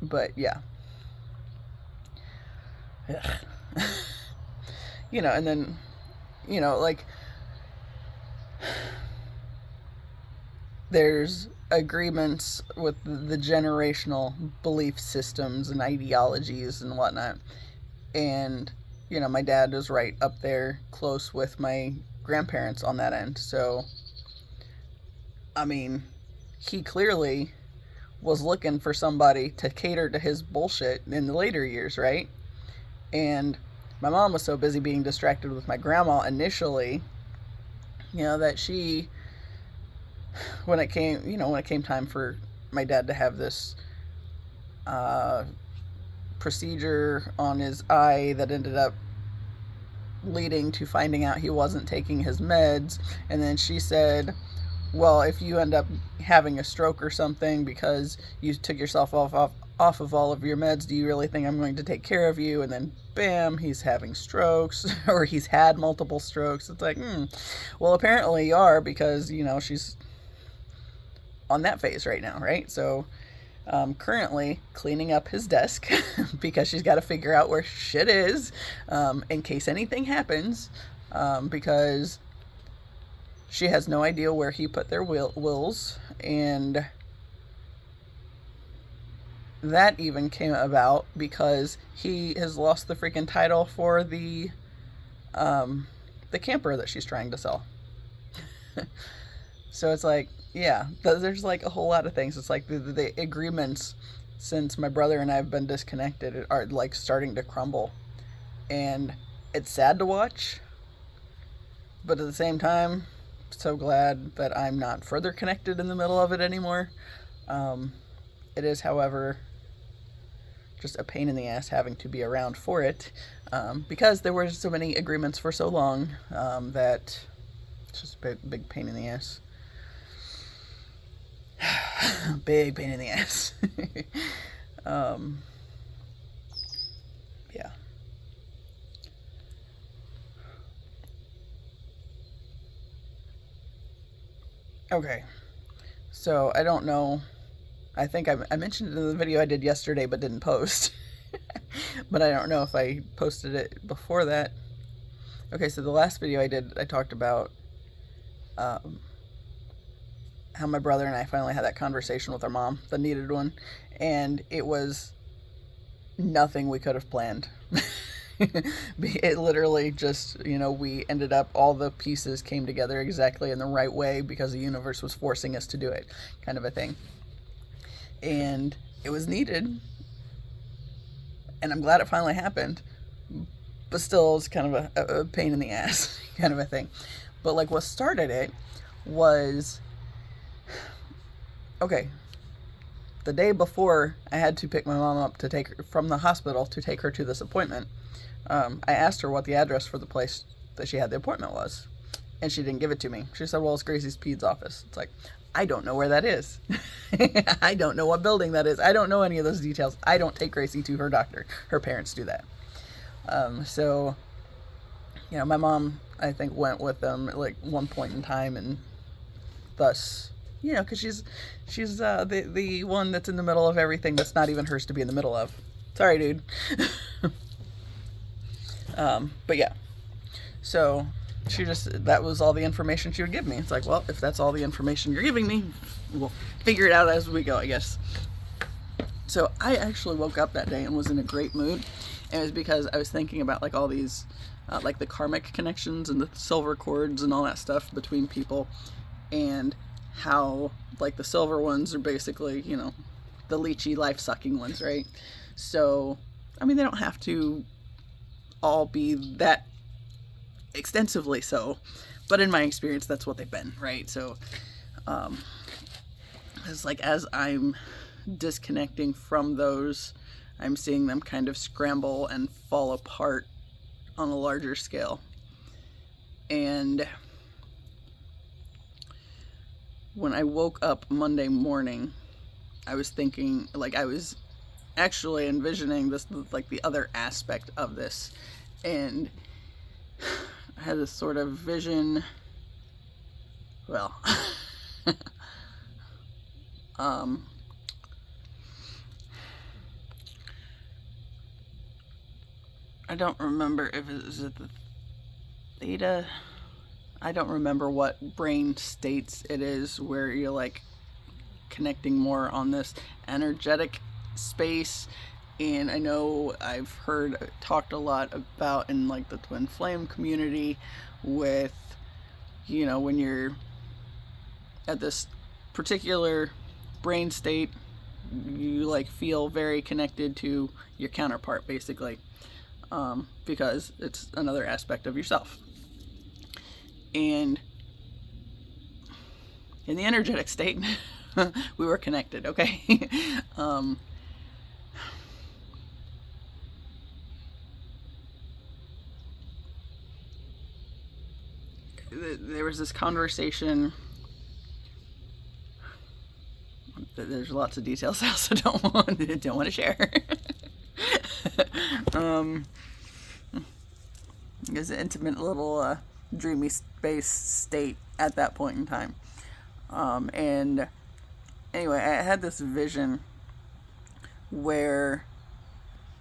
But yeah. And then, there's agreements with the generational belief systems and ideologies and whatnot. And, my dad is right up there close with my grandparents on that end. So, he clearly was looking for somebody to cater to his bullshit in the later years, right? And my mom was so busy being distracted with my grandma initially, that she, when it came time for my dad to have this procedure on his eye that ended up leading to finding out he wasn't taking his meds, and then she said, well, if you end up having a stroke or something because you took yourself off of all of your meds, do you really think I'm going to take care of you? And then bam, he's having strokes, or he's had multiple strokes. It's like, well, apparently you are, because she's on that phase right now, right? So currently cleaning up his desk because she's got to figure out where shit is in case anything happens, because she has no idea where he put their wills. And that even came about because he has lost the freaking title for the camper that she's trying to sell. So it's like, yeah, there's a whole lot of things. It's like the agreements, since my brother and I have been disconnected, are starting to crumble. And it's sad to watch, but at the same time, so glad that I'm not further connected in the middle of it anymore. It is, however, just a pain in the ass having to be around for it, because there were so many agreements for so long, that it's just a big pain in the ass. Big pain in the ass. Yeah. Okay. So, I don't know. I think I mentioned it in the video I did yesterday but didn't post. But I don't know if I posted it before that. Okay, so the last video I did, I talked about how my brother and I finally had that conversation with our mom, the needed one. And it was nothing we could have planned. It literally just, we ended up, all the pieces came together exactly in the right way because the universe was forcing us to do it, kind of a thing. And it was needed. And I'm glad it finally happened. But still, it's kind of a pain in the ass, kind of a thing. But like what started it was, okay, the day before I had to pick my mom up to take her from the hospital to take her to this appointment, I asked her what the address for the place that she had the appointment was, and she didn't give it to me. She said, well, it's Gracie's Peds office. It's like, I don't know where that is. I don't know what building that is. I don't know any of those details. I don't take Gracie to her doctor. Her parents do that. So, my mom, I think, went with them at like one point in time, and thus, because she's the one that's in the middle of everything that's not even hers to be in the middle of. Sorry, dude. But yeah, so that was all the information she would give me. It's like, well, if that's all the information you're giving me, we'll figure it out as we go, I guess. So I actually woke up that day and was in a great mood. And it was because I was thinking about like all these, like the karmic connections and the silver cords and all that stuff between people, and how like the silver ones are basically, the leechy life-sucking ones, right? So, I mean, they don't have to all be that extensively so, but in my experience, that's what they've been, right? So, it's like as I'm disconnecting from those, I'm seeing them kind of scramble and fall apart on a larger scale. And when I woke up Monday morning, I was thinking, like, I was actually envisioning this, like the other aspect of this, and I had this sort of vision, well, I don't remember if it was the theta, I don't remember what brain states it is where you're like connecting more on this energetic space. And I know I've talked a lot about in like the twin flame community with, when you're at this particular brain state, you like feel very connected to your counterpart, basically, because it's another aspect of yourself. And in the energetic state, we were connected, okay? There was this conversation. There's lots of details I also don't want to share. It was an intimate little dreamy space state at that point in time. And anyway, I had this vision where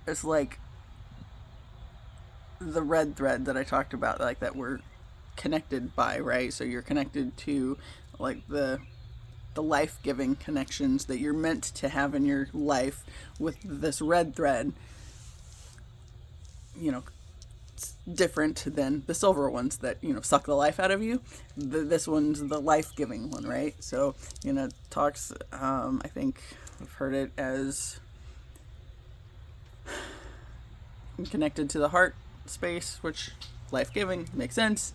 it's like the red thread that I talked about, like that we're connected by, right? So you're connected to like the life-giving connections that you're meant to have in your life with this red thread. It's different than the silver ones that, suck the life out of you. This one's the life-giving one, right? So, it talks, I think I've heard it as connected to the heart space, which life-giving makes sense.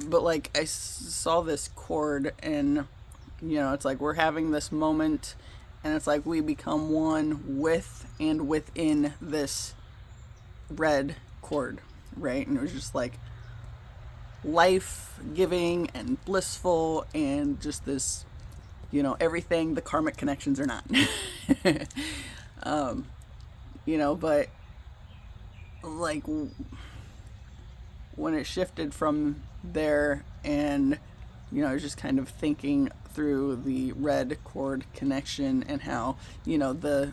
But like I saw this cord, and it's like we're having this moment, and it's like we become one with and within this red cord, right? And it was just like life-giving and blissful, and just this, everything the karmic connections are not. But like when it shifted from there, and I was just kind of thinking through the red cord connection, and how the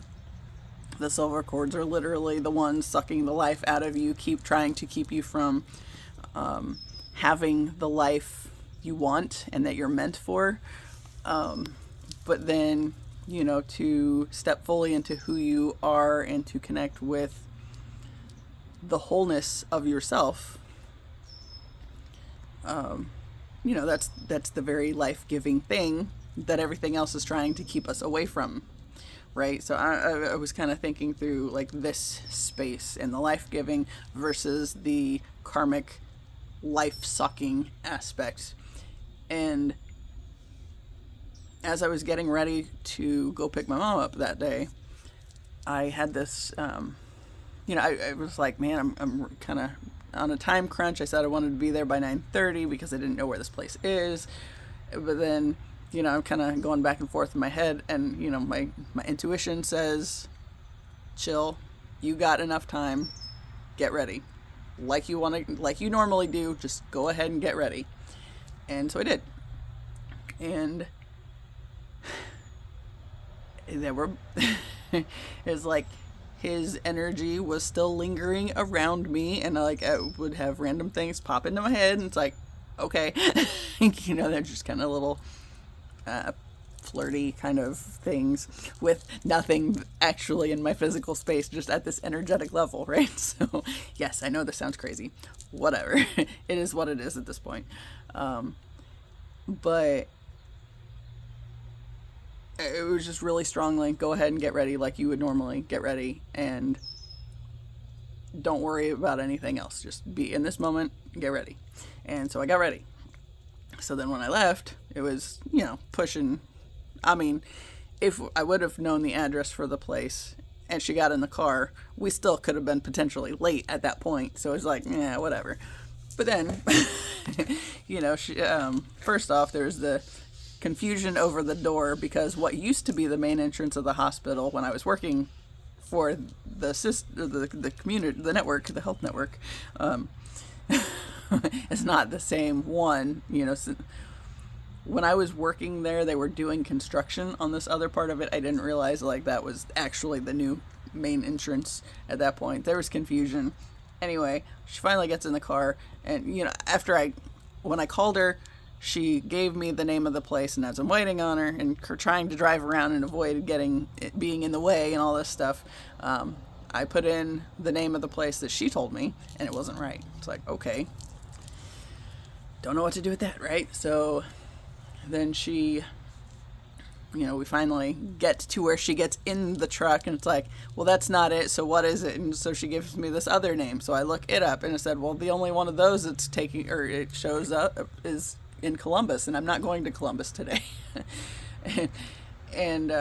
silver cords are literally the ones sucking the life out of you, trying to keep you from having the life you want and that you're meant for. but then, to step fully into who you are and to connect with the wholeness of yourself, that's the very life-giving thing that everything else is trying to keep us away from, right? So I was kind of thinking through like this space and the life-giving versus the karmic life-sucking aspect. And as I was getting ready to go pick my mom up that day, I had this, I was like, man, I'm kind of on a time crunch. I said I wanted to be there by 9:30 because I didn't know where this place is. But then, I'm kind of going back and forth in my head, and, my intuition says, chill, you got enough time, get ready. Like you normally do, just go ahead and get ready. And so I did. And there were, it's like, his energy was still lingering around me, and I would have random things pop into my head, and it's like, okay, they're just kind of little flirty kind of things with nothing actually in my physical space, just at this energetic level, right? So yes, I know this sounds crazy, whatever. It is what it is at this point. But it was just really strongly, go ahead and get ready like you would normally get ready, and don't worry about anything else. Just be in this moment, get ready. And so I got ready. So then when I left, it was, pushing. I mean, if I would have known the address for the place and she got in the car, we still could have been potentially late at that point. So it was like, yeah, whatever. But then, first off, there's the confusion over the door, because what used to be the main entrance of the hospital when I was working for the community, the network, the health network, it's not the same one. When I was working there, they were doing construction on this other part of it. I didn't realize that was actually the new main entrance at that point. There was confusion. Anyway, she finally gets in the car, and when I called her, she gave me the name of the place, and as I'm waiting on her and trying to drive around and avoid being in the way and all this stuff, I put in the name of the place that she told me, and it wasn't right. It's like, okay, don't know what to do with that, right? So then she, we finally get to where she gets in the truck, and it's like, well, that's not it, so what is it? And so she gives me this other name, so I look it up, and it said, well, the only one of those it shows up is in Columbus, and I'm not going to Columbus today. and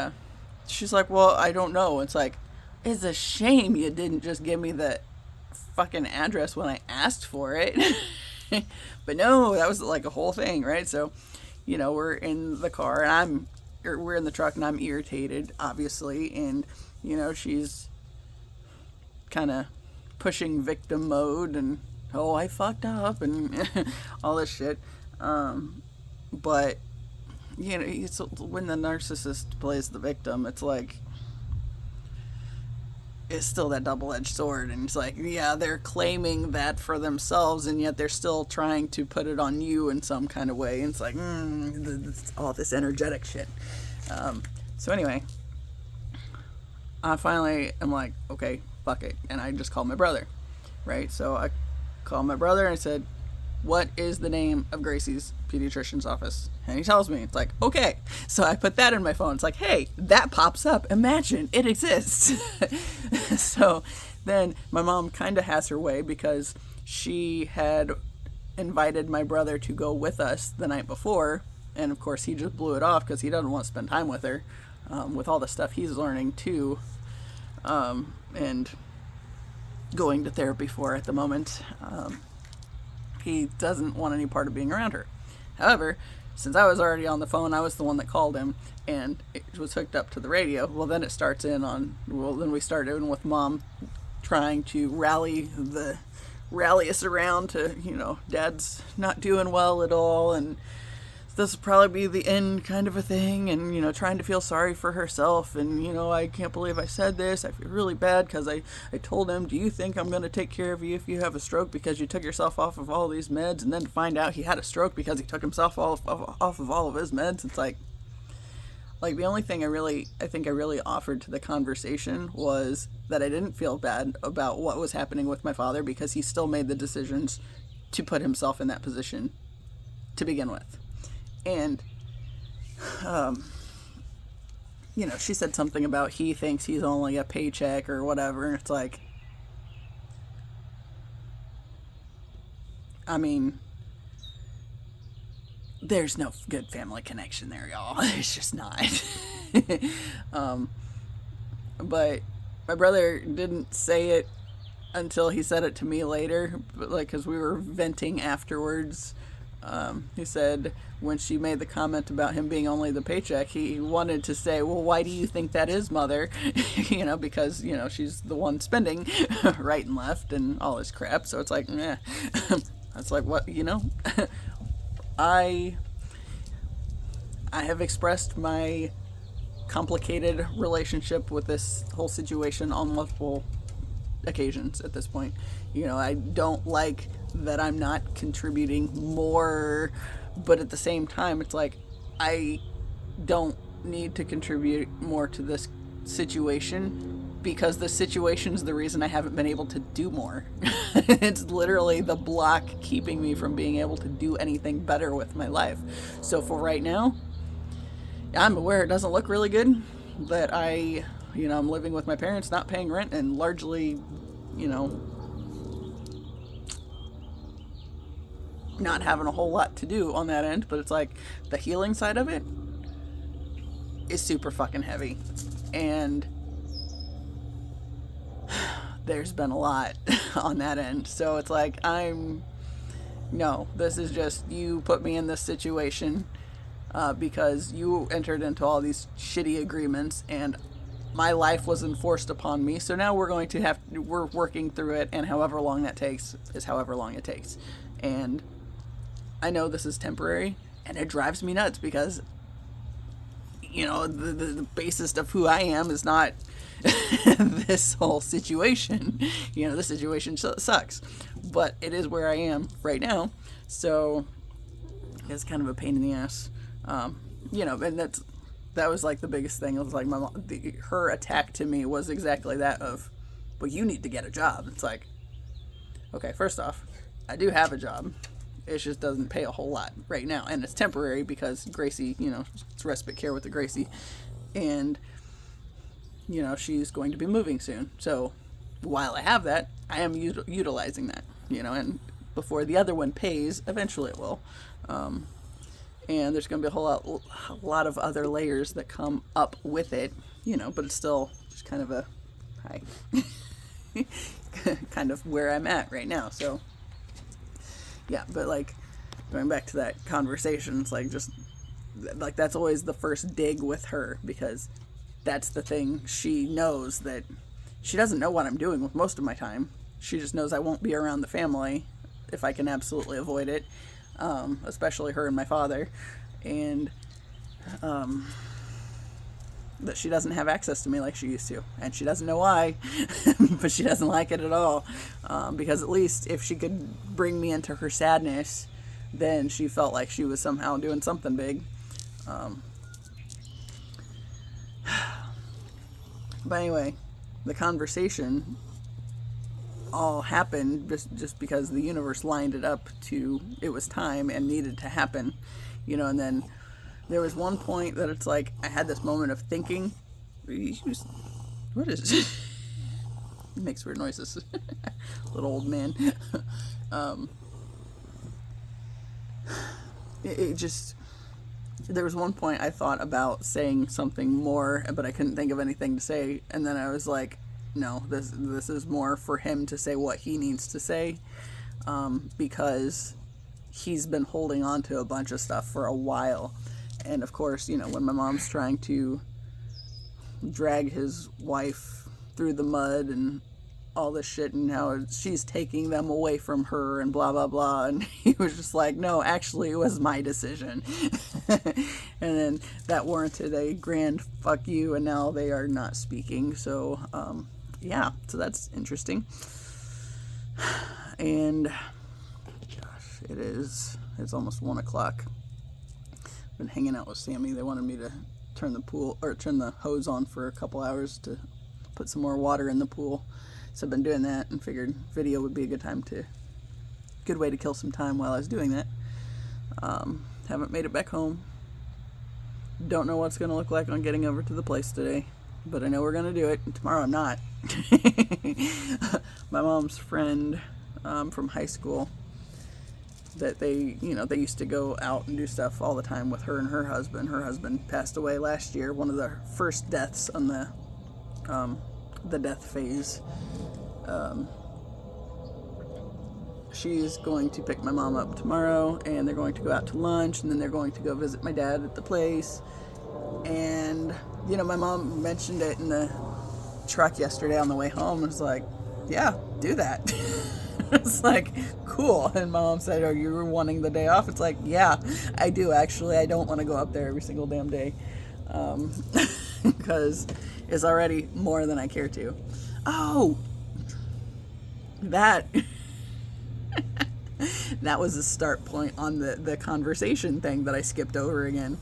she's like, well, I don't know. It's like, it's a shame you didn't just give me the fucking address when I asked for it. But no, that was like a whole thing, right? So, we're in the car, and we're in the truck, and I'm irritated, obviously, and, she's kind of pushing victim mode, and, oh, I fucked up, and all this shit. But, it's when the narcissist plays the victim, it's like, it's still that double-edged sword, and it's like, yeah, they're claiming that for themselves, and yet they're still trying to put it on you in some kind of way, and it's like, all this energetic shit. So anyway, I finally am like, okay, fuck it, and I just called my brother, right? So I called my brother, and I said, what is the name of Gracie's pediatrician's office? And he tells me. It's like, okay. So I put that in my phone. It's like, hey, that pops up. Imagine it exists. So then my mom kind of has her way, because she had invited my brother to go with us the night before. And of course, he just blew it off because he doesn't want to spend time with her, with all the stuff he's learning too, and going to therapy for at the moment. He doesn't want any part of being around her. However, since I was already on the phone, I was the one that called him, and it was hooked up to the radio. Well, then we start in with Mom trying to rally us around to, Dad's not doing well at all, and this will probably be the end kind of a thing, and, trying to feel sorry for herself, and, I can't believe I said this. I feel really bad because I told him, do you think I'm going to take care of you if you have a stroke because you took yourself off of all these meds? And then to find out he had a stroke because he took himself off of all of his meds. It's like, Like, the only thing I think I really offered to the conversation was that I didn't feel bad about what was happening with my father, because he still made the decisions to put himself in that position to begin with. And, you know, she said something about he thinks he's only a paycheck or whatever. And it's like, I mean, there's no good family connection there, y'all. It's just not. But my brother didn't say it until he said it to me later, but like, because we were venting afterwards. He said when she made the comment about him being only the paycheck, he wanted to say, well, why do you think that is, mother? You know, because, you know, she's the one spending right and left and all this crap. So it's like, meh. It's like, what, you know? I have expressed my complicated relationship with this whole situation on multiple occasions at this point. You know, I don't like that I'm not contributing more, but at the same time, it's like, I don't need to contribute more to this situation, because the situation is the reason I haven't been able to do more. It's literally the block keeping me from being able to do anything better with my life. So for right now, I'm aware it doesn't look really good, that I'm living with my parents, not paying rent, and largely, you know, not having a whole lot to do on that end. But it's like, the healing side of it is super fucking heavy. And there's been a lot on that end. So it's like, no, this is just, you put me in this situation because you entered into all these shitty agreements, and my life was enforced upon me. So now we're working through it, and however long that takes is however long it takes. And I know this is temporary, and it drives me nuts, because, you know, the basis of who I am is not this whole situation. You know, this situation sucks, but it is where I am right now. So it's kind of a pain in the ass. You know, and that was like the biggest thing. It was like my mom, her attack to me was exactly that of, well, you need to get a job. It's like, okay, first off, I do have a job. It just doesn't pay a whole lot right now, and it's temporary because Gracie, you know, it's respite care with the Gracie, and, you know, she's going to be moving soon. So while I have that, I am utilizing that, you know, and before the other one pays, eventually it will. And there's going to be a lot of other layers that come up with it, you know, but it's still just kind of kind of where I'm at right now. So yeah, but like, going back to that conversation, it's like, just like, that's always the first dig with her, because that's the thing. She knows that she doesn't know what I'm doing with most of my time. She just knows I won't be around the family if I can absolutely avoid it, especially her and my father, and that she doesn't have access to me like she used to, and she doesn't know why, but she doesn't like it at all, because at least if she could bring me into her sadness, then she felt like she was somehow doing something big. But anyway, the conversation all happened just because the universe lined it up to, it was time and needed to happen, you know. And then there was one point that it's like, I had this moment of thinking, what is it? It makes weird noises. Little old man. It just, there was one point I thought about saying something more, but I couldn't think of anything to say. And then I was like, no, this is more for him to say what he needs to say, because he's been holding on to a bunch of stuff for a while. And of course, you know, when my mom's trying to drag his wife through the mud and all this shit, and how she's taking them away from her and blah blah blah, and he was just like, no, actually it was my decision. And then that warranted a grand fuck you, and now they are not speaking. So yeah, so that's interesting. And gosh, it's almost 1 o'clock. Been hanging out with Sammy. They wanted me to turn the hose on for a couple hours to put some more water in the pool. So I've been doing that and figured video would be a good way to kill some time while I was doing that. Haven't made it back home. Don't know what's going to look like on getting over to the place today, but I know we're going to do it. And tomorrow I'm not. My mom's friend from high school, that they used to go out and do stuff all the time with her and her husband. Her husband passed away last year, one of the first deaths on the death phase. She's going to pick my mom up tomorrow, and they're going to go out to lunch, and then they're going to go visit my dad at the place. And my mom mentioned it in the truck yesterday on the way home. I was like, yeah, do that. It's like, cool. And my mom said, are you wanting the day off? It's like, yeah, I do actually. I don't want to go up there every single damn day, because it's already more than I care to. Oh, that was a start point on the conversation thing that I skipped over again.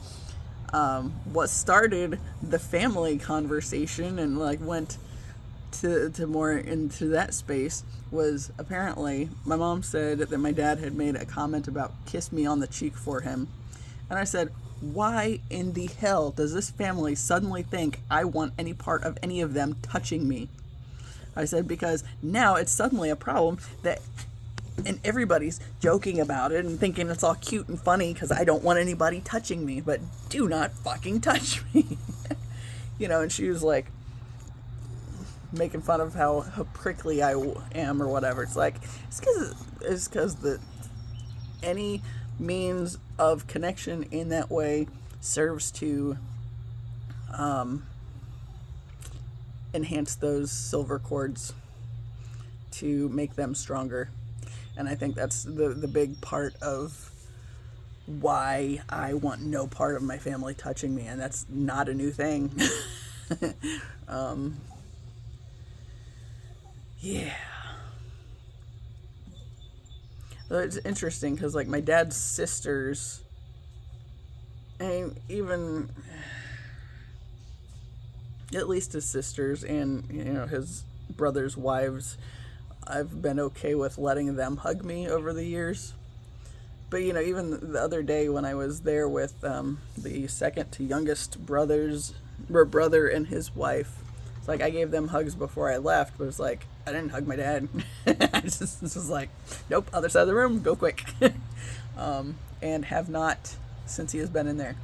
What started the family conversation and went to more into that space was, apparently my mom said that my dad had made a comment about kiss me on the cheek for him. And I said, why in the hell does this family suddenly think I want any part of any of them touching me? I said, because now it's suddenly a problem and everybody's joking about it and thinking it's all cute and funny because I don't want anybody touching me, but do not fucking touch me. And she was like making fun of how prickly I am or whatever. It's like, it's because any means of connection in that way serves to enhance those silver cords to make them stronger. And I think that's the big part of why I want no part of my family touching me, and that's not a new thing. Yeah. It's interesting because, my dad's sisters, and even at least his sisters and, his brother's wives, I've been okay with letting them hug me over the years. But, even the other day when I was there with the second to youngest brother and his wife, it's like I gave them hugs before I left, but it's like, I didn't hug my dad. This was like, nope, other side of the room, go quick. And have not since he has been in there,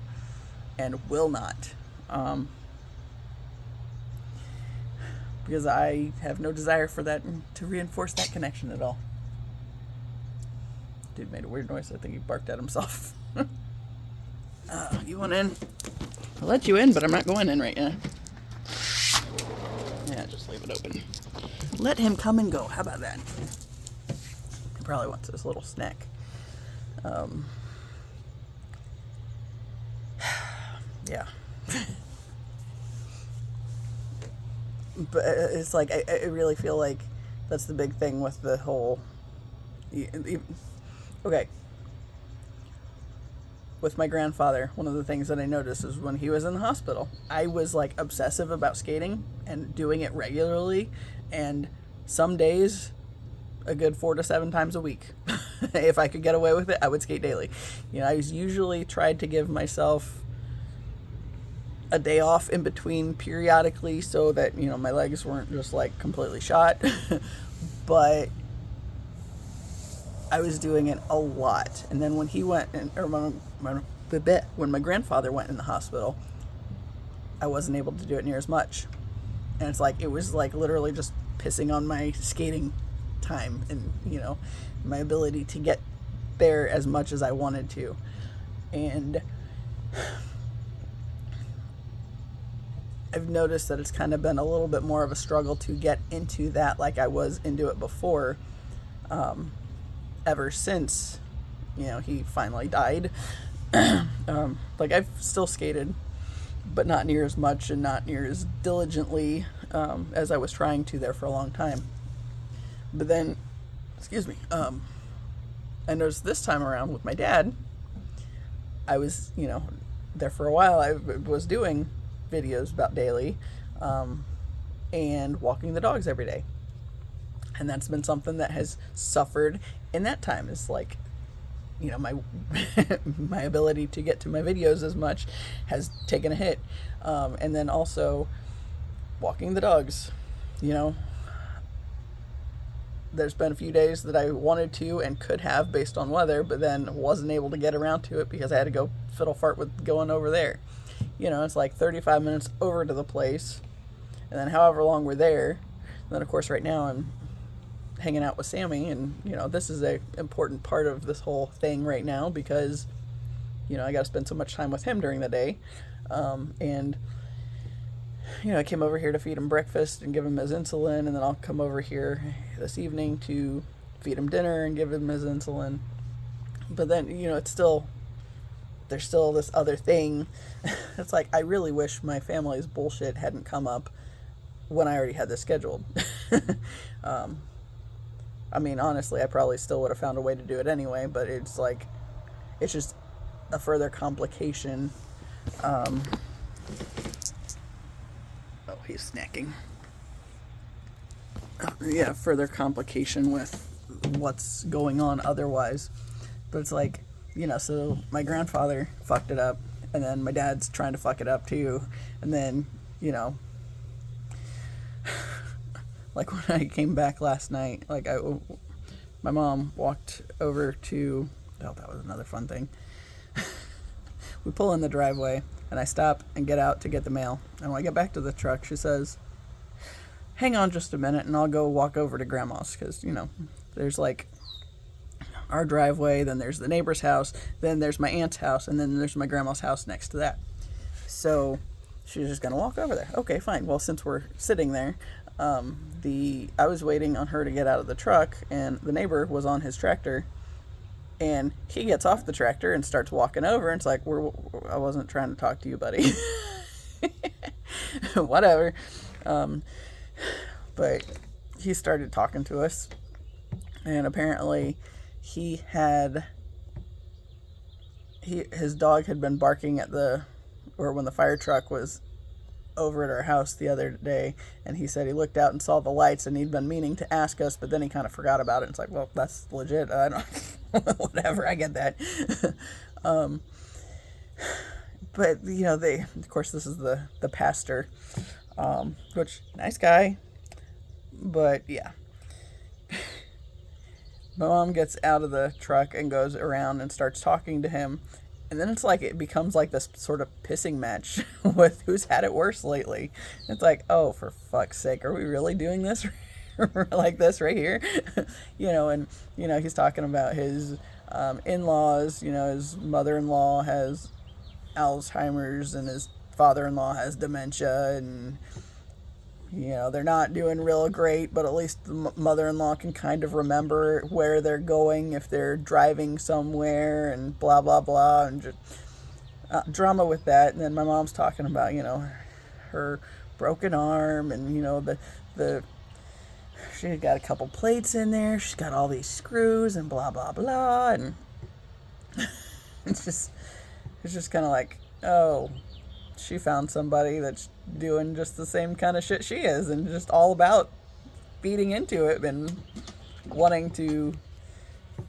and will not. Because I have no desire for that to reinforce that connection at all. Dude made a weird noise. I think he barked at himself. You want in? I'll let you in, but I'm not going in right now. Yeah, just leave it open. Let him come and go. How about that? He probably wants his little snack. Yeah. But it's like, I really feel like that's the big thing with the whole... Okay. With my grandfather, one of the things that I noticed is when he was in the hospital, I was obsessive about skating and doing it regularly, and some days a good 4 to 7 times a week. If I could get away with it, I would skate daily. I usually tried to give myself a day off in between periodically so that, my legs weren't just completely shot. But I was doing it a lot. And then when he went, when my grandfather went in the hospital, I wasn't able to do it near as much. And it's it was literally just pissing on my skating time and, my ability to get there as much as I wanted to. And I've noticed that it's kind of been a little bit more of a struggle to get into that like I was into it before, ever since, he finally died. I've still skated, but not near as much and not near as diligently as I was trying to there for a long time. But then, I noticed this time around with my dad, I was, there for a while, I was doing videos about daily, and walking the dogs every day. And that's been something that has suffered in that time. Is like, my my ability to get to my videos as much has taken a hit. And then also walking the dogs, there's been a few days that I wanted to and could have based on weather, but then wasn't able to get around to it because I had to go fiddle fart with going over there. It's like 35 minutes over to the place, and then however long we're there. And then, of course, right now I'm hanging out with Sammy, and, this is a important part of this whole thing right now because, I got to spend so much time with him during the day. And I came over here to feed him breakfast and give him his insulin, and then I'll come over here this evening to feed him dinner and give him his insulin. But then, there's still this other thing. It's like, I really wish my family's bullshit hadn't come up when I already had this scheduled. Honestly, I probably still would have found a way to do it anyway, but it's like, it's just a further complication. Oh, he's snacking. Yeah, further complication with what's going on otherwise. But it's like, so my grandfather fucked it up, and then my dad's trying to fuck it up too. And then, like when I came back last night, my mom walked over to, that was another fun thing. We pull in the driveway, and I stop and get out to get the mail. And when I get back to the truck, she says, hang on just a minute, and I'll go walk over to Grandma's, because, there's like our driveway, then there's the neighbor's house, then there's my aunt's house, and then there's my grandma's house next to that. So she's just going to walk over there. Okay, fine. Well, since we're sitting there, I was waiting on her to get out of the truck, and the neighbor was on his tractor, and he gets off the tractor and starts walking over, and it's like, I wasn't trying to talk to you, buddy. Whatever. But he started talking to us, and apparently his dog had been barking when the fire truck was over at our house the other day, and he said he looked out and saw the lights, and he'd been meaning to ask us, but then he kind of forgot about it. It's like, well, that's legit. I don't whatever, I get that. But of course, this is the pastor, which, nice guy, but yeah. My mom gets out of the truck and goes around and starts talking to him. And then it's like, it becomes like this sort of pissing match with who's had it worse lately. It's like, oh, for fuck's sake, are we really doing this like this right here? And he's talking about his in-laws. His mother-in-law has Alzheimer's, and his father-in-law has dementia, and they're not doing real great, but at least the mother-in-law can kind of remember where they're going if they're driving somewhere, and blah, blah, blah, and just drama with that. And then my mom's talking about, her broken arm, and, she's got a couple plates in there, she's got all these screws, and blah, blah, blah, and it's just kind of like, oh, she found somebody that's doing just the same kind of shit she is, and just all about feeding into it and wanting to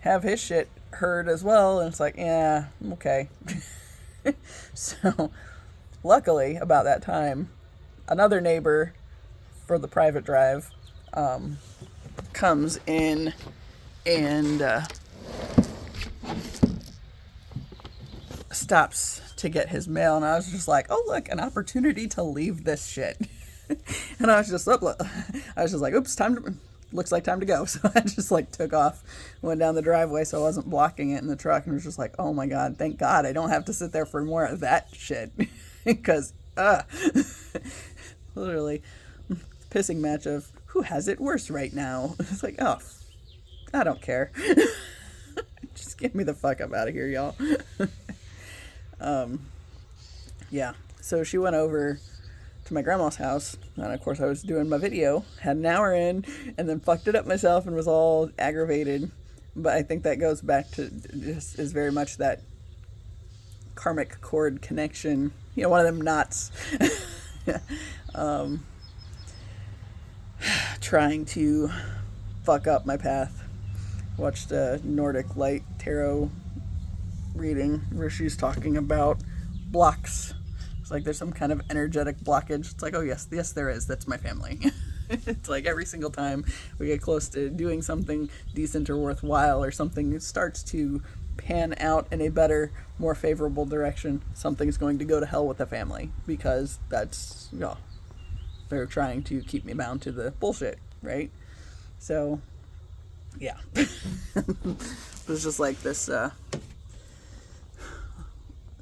have his shit heard as well. And it's like, yeah, okay. So luckily, about that time, another neighbor for the private drive comes in and stops to get his mail, and I was just like, oh, look, an opportunity to leave this shit. And I was just like, oops, looks like time to go. So I just took off, went down the driveway so I wasn't blocking it in the truck, and was just like, oh my God, thank God I don't have to sit there for more of that shit. Because literally pissing match of who has it worse right now. It's like, oh, I don't care. Just get me the fuck up out of here, y'all. Yeah, so she went over to my grandma's house, and of course I was doing my video, had an hour in, and then fucked it up myself and was all aggravated. But I think that goes back to just is very much that karmic cord connection, one of them knots, trying to fuck up my path. Watched a Nordic light tarot reading where she's talking about blocks. It's like there's some kind of energetic blockage. It's like, oh yes, there is. That's my family. It's like every single time we get close to doing something decent or worthwhile, or something starts to pan out in a better, more favorable direction, something's going to go to hell with the family, because that's, they're trying to keep me bound to the bullshit, right? So, yeah. It's just like this,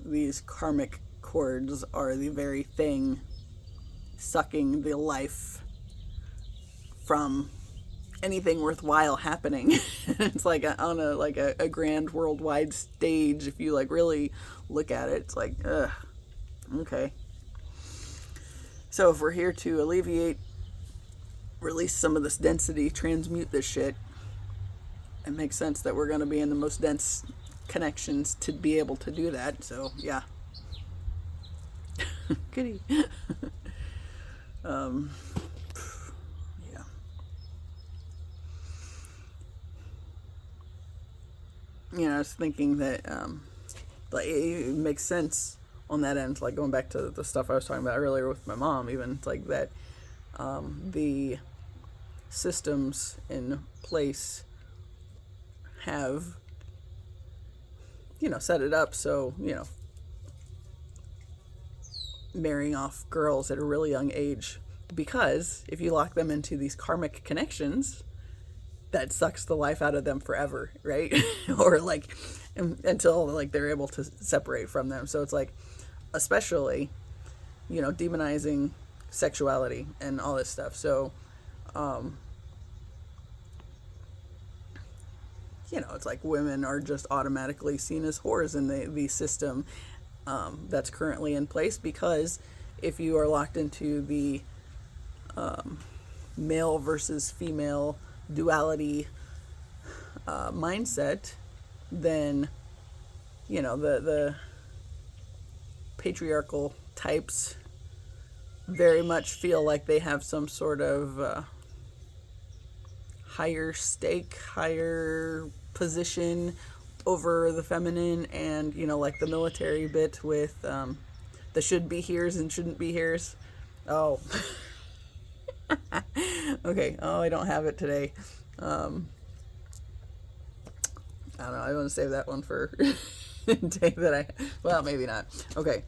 these karmic cords are the very thing sucking the life from anything worthwhile happening. It's like on a grand worldwide stage. If you really look at it, it's like, ugh, okay. So if we're here to alleviate, release some of this density, transmute this shit, it makes sense that we're going to be in the most dense connections to be able to do that. So yeah. Goody. I was thinking that it makes sense on that end, like going back to the stuff I was talking about earlier with my mom, even. It's like that the systems in place have, set it up so, marrying off girls at a really young age, because if you lock them into these karmic connections, that sucks the life out of them forever, right? Or until they're able to separate from them. So it's especially, demonizing sexuality and all this stuff. So, it's like women are just automatically seen as whores in the system that's currently in place, because if you are locked into the male versus female duality mindset, then the patriarchal types very much feel like they have some sort of higher stake, higher position over the feminine, and like the military bit with the should be here's and shouldn't be here's. Oh. Okay. Oh, I don't have it today. I don't know. I want to save that one for a day that well, maybe not. Okay.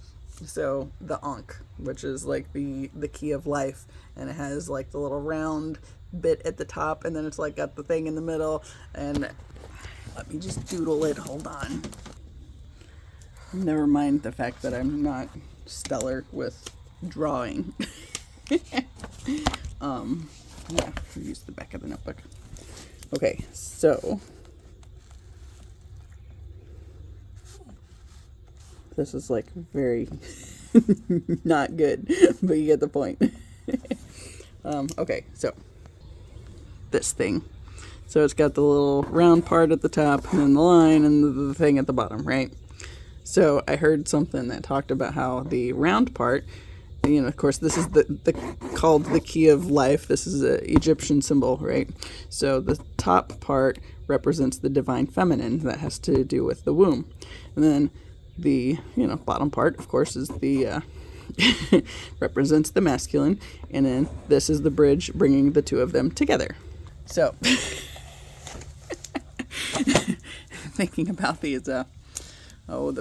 So the Ankh, which is like the key of life, and it has like the little round bit at the top, and then it's like got the thing in the middle, and let me just doodle it. Hold on. Never mind the fact that I'm not stellar with drawing. Yeah, use the back of the notebook. Okay, so this is very not good, but you get the point. Okay, so this thing. So it's got the little round part at the top, and then the line, and the thing at the bottom, right? So I heard something that talked about how the round part, of course, this is called the key of life. This is an Egyptian symbol, right? So the top part represents the divine feminine. That has to do with the womb. And then the, bottom part, of course, is the, represents the masculine. And then this is the bridge bringing the two of them together. So, thinking about these, the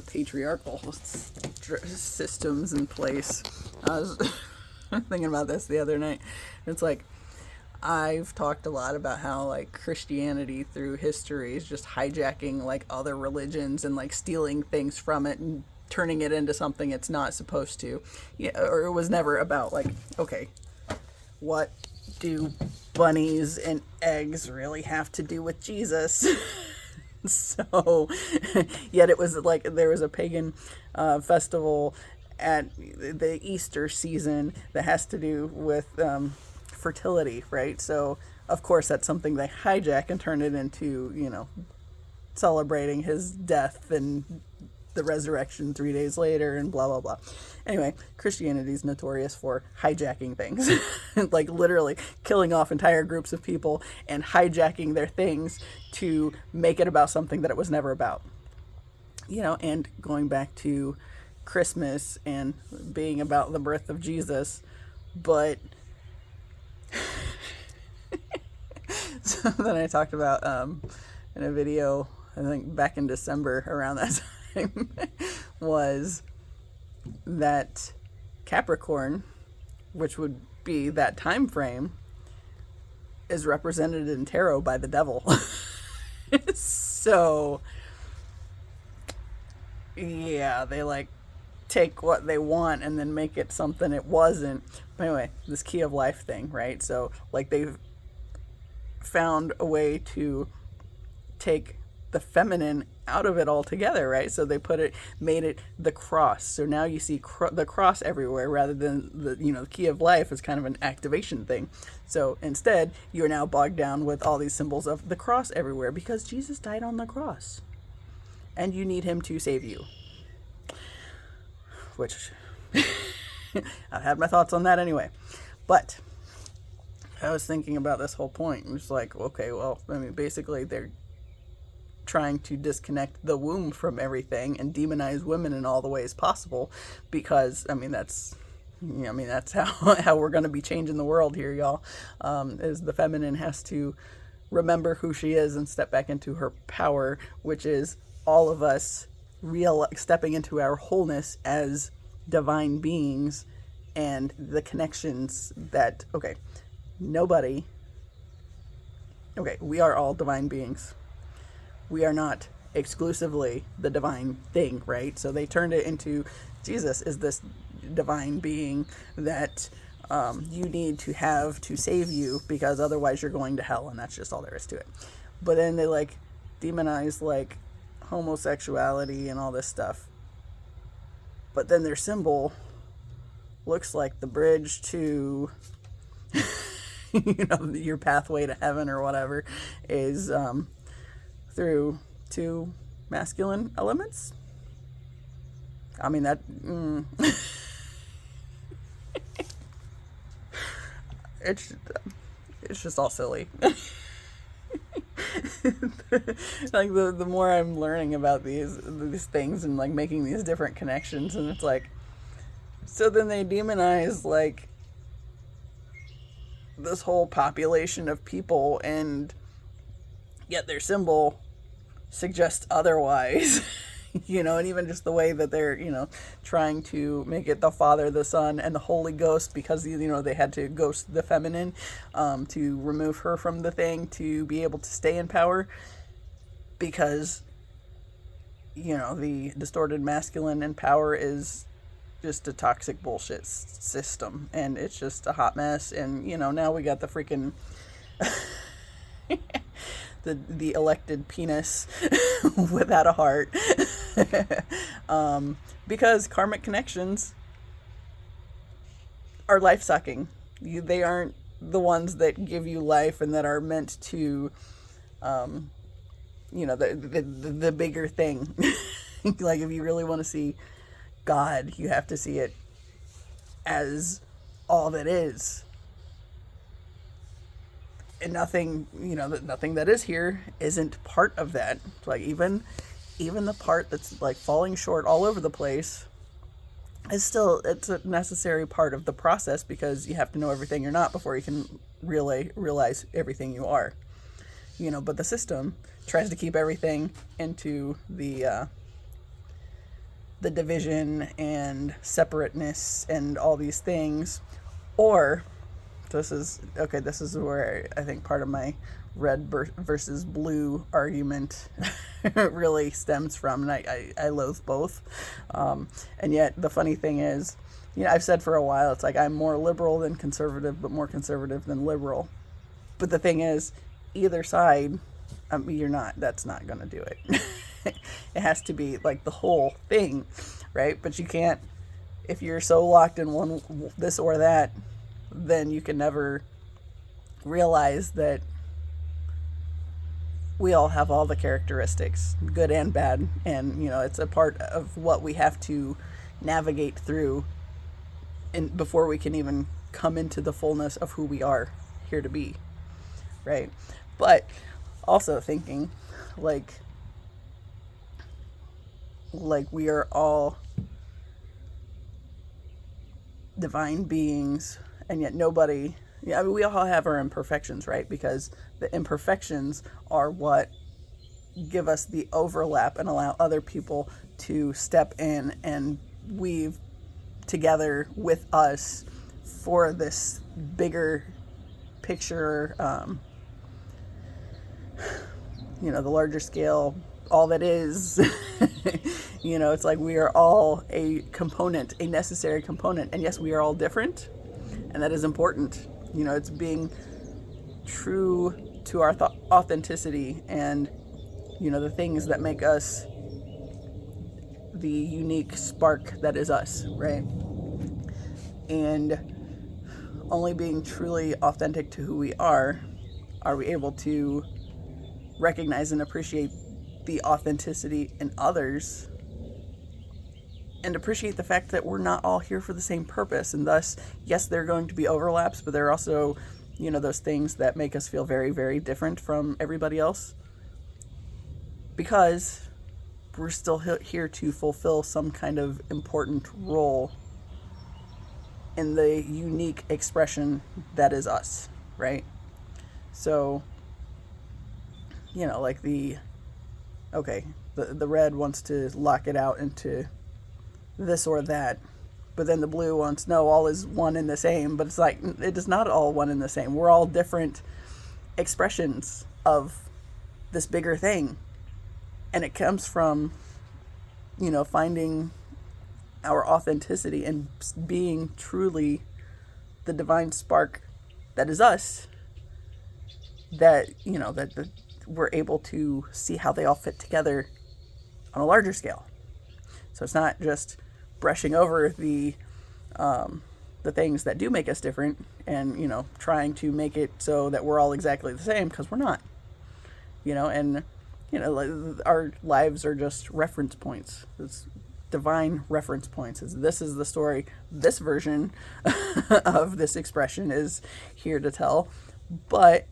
patriarchal systems in place. I was thinking about this the other night. It's I've talked a lot about how Christianity through history is just hijacking other religions and stealing things from it and turning it into something it's not supposed to. Yeah, or it was never about okay, what do bunnies and eggs really have to do with Jesus? So, yet it was there was a pagan festival at the Easter season that has to do with fertility, right? So, of course, that's something they hijack and turn it into, celebrating his death and the resurrection 3 days later and blah, blah, blah. Anyway, Christianity is notorious for hijacking things, like literally killing off entire groups of people and hijacking their things to make it about something that it was never about. And going back to Christmas and being about the birth of Jesus, but something I talked about in a video, I think back in December around that time, was that Capricorn, which would be that time frame, is represented in tarot by the devil. So yeah, they like take what they want and then make it something it wasn't. But anyway, this key of life thing, right? So like they've found a way to take the feminine out of it altogether, right? So they made it the cross. So now you see the cross everywhere rather than the key of life is kind of an activation thing. So instead, you're now bogged down with all these symbols of the cross everywhere because Jesus died on the cross and you need him to save you. Which I had my thoughts on that anyway. But I was thinking about this whole point and was like, okay, well, I mean, basically they're trying to disconnect the womb from everything and demonize women in all the ways possible because, that's how we're going to be changing the world here, y'all, is the feminine has to remember who she is and step back into her power, which is all of us stepping into our wholeness as divine beings and the connections that, we are all divine beings. We are not exclusively the divine thing, right? So they turned it into Jesus is this divine being that you need to have to save you because otherwise you're going to hell, and that's just all there is to it. But then they like demonize like homosexuality and all this stuff. But then their symbol looks like the bridge to your pathway to heaven or whatever is through two masculine elements. It's just all silly. Like the more I'm learning about these things and like making these different connections, and it's like, so then they demonize like this whole population of people, and yet their symbol suggests otherwise. And even just the way that they're, trying to make it the Father, the Son, and the Holy Ghost because, they had to ghost the feminine to remove her from the thing to be able to stay in power because, the distorted masculine in power is just a toxic bullshit system, and it's just a hot mess. And, now we got the freaking... the elected penis without a heart. Because karmic connections are life-sucking. They aren't the ones that give you life and that are meant to, the bigger thing. Like, if you really want to see God, you have to see it as all that is. And nothing that is here isn't part of that. Like even the part that's like falling short all over the place it's a necessary part of the process because you have to know everything you're not before you can really realize everything you are. But the system tries to keep everything into the division and separateness and all these things. Or this is where I think part of my red versus blue argument really stems from, and I loathe both. And yet the funny thing is, I've said for a while, it's like I'm more liberal than conservative, but more conservative than liberal. But the thing is, either side, you're not. That's not going to do it. It has to be like the whole thing, right? But you can't, if you're so locked in one, this or that, then you can never realize that we all have all the characteristics, good and bad, and you know, it's a part of what we have to navigate through before we can even come into the fullness of who we are here to be, right? But also thinking like we are all divine beings, and yet nobody, yeah, I mean, we all have our imperfections, right? Because the imperfections are what give us the overlap and allow other people to step in and weave together with us for this bigger picture, you know, the larger scale, all that is. You know, it's like we are all a component, a necessary component. And yes, we are all different, and that is important. You know, it's being true to our authenticity and, you know, the things that make us the unique spark that is us, right? And only being truly authentic to who we are we able to recognize and appreciate the authenticity in others, and appreciate the fact that we're not all here for the same purpose. And thus, yes, there are going to be overlaps, but there are also, you know, those things that make us feel very, very different from everybody else, because we're still here to fulfill some kind of important role in the unique expression that is us, right? So, you know, like the red wants to lock it out into this or that, but then the blue wants, no, all is one and the same. But it's like, it is not all one and the same. We're all different expressions of this bigger thing. And it comes from, you know, finding our authenticity and being truly the divine spark that is us, that, you know, that we're able to see how they all fit together on a larger scale. So it's not just brushing over the things that do make us different and, you know, trying to make it so that we're all exactly the same, because we're not, you know. And, you know, our lives are just reference points. It's divine reference points. This is the story this version of this expression is here to tell, but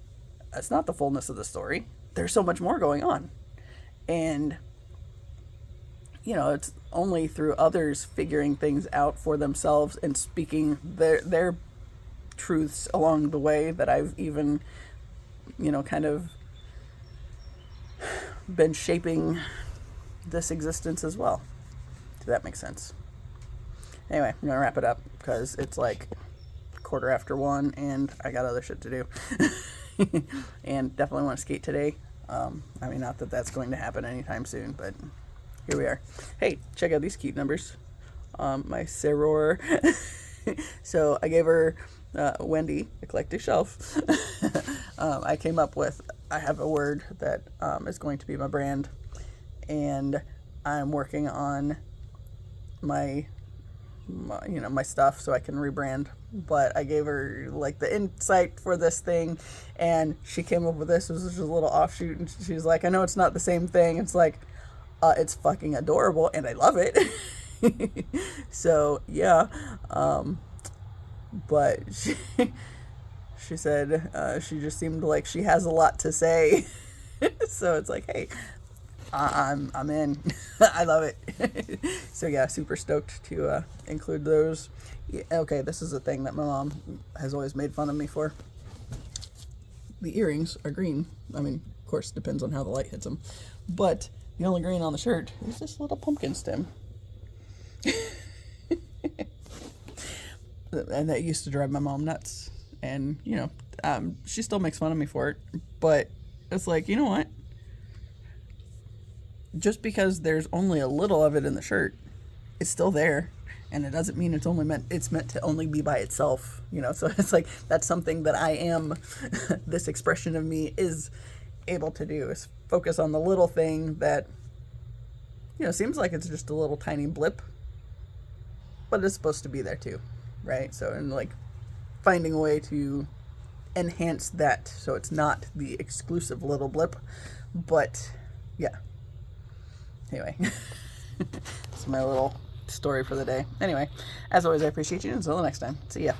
that's not the fullness of the story. There's so much more going on. And, you know, it's only through others figuring things out for themselves and speaking their truths along the way that I've even, you know, kind of been shaping this existence as well. Does that make sense? Anyway, I'm going to wrap it up because it's like 1:15 and I got other shit to do. And definitely want to skate today. I mean, not that that's going to happen anytime soon, but here we are. Hey, check out these cute numbers. My Soror. So I gave her Wendy, Eclectic Shelf. I came up with, I have a word that is going to be my brand, and I'm working on my stuff so I can rebrand. But I gave her like the insight for this thing, and she came up with this. It was just a little offshoot, and she's like, I know it's not the same thing. It's like, it's fucking adorable, and I love it. So yeah, but she said she just seemed like she has a lot to say. So it's like, hey, I'm in. I love it. So yeah, super stoked to include those. Yeah, okay, this is a thing that my mom has always made fun of me for. The earrings are green. I mean, of course, depends on how the light hits them. But the only green on the shirt is this little pumpkin stem. And that used to drive my mom nuts. And, you know, she still makes fun of me for it. But it's like, you know what? Just because there's only a little of it in the shirt, it's still there. And it doesn't mean it's meant to only be by itself, you know. So it's like, that's something that I am, this expression of me is able to do, is focus on the little thing that, you know, seems like it's just a little tiny blip, but it's supposed to be there too, right? So, and like finding a way to enhance that so it's not the exclusive little blip. But yeah, anyway, that's my little story for the day. Anyway, as always, I appreciate you. Until the next time, see ya.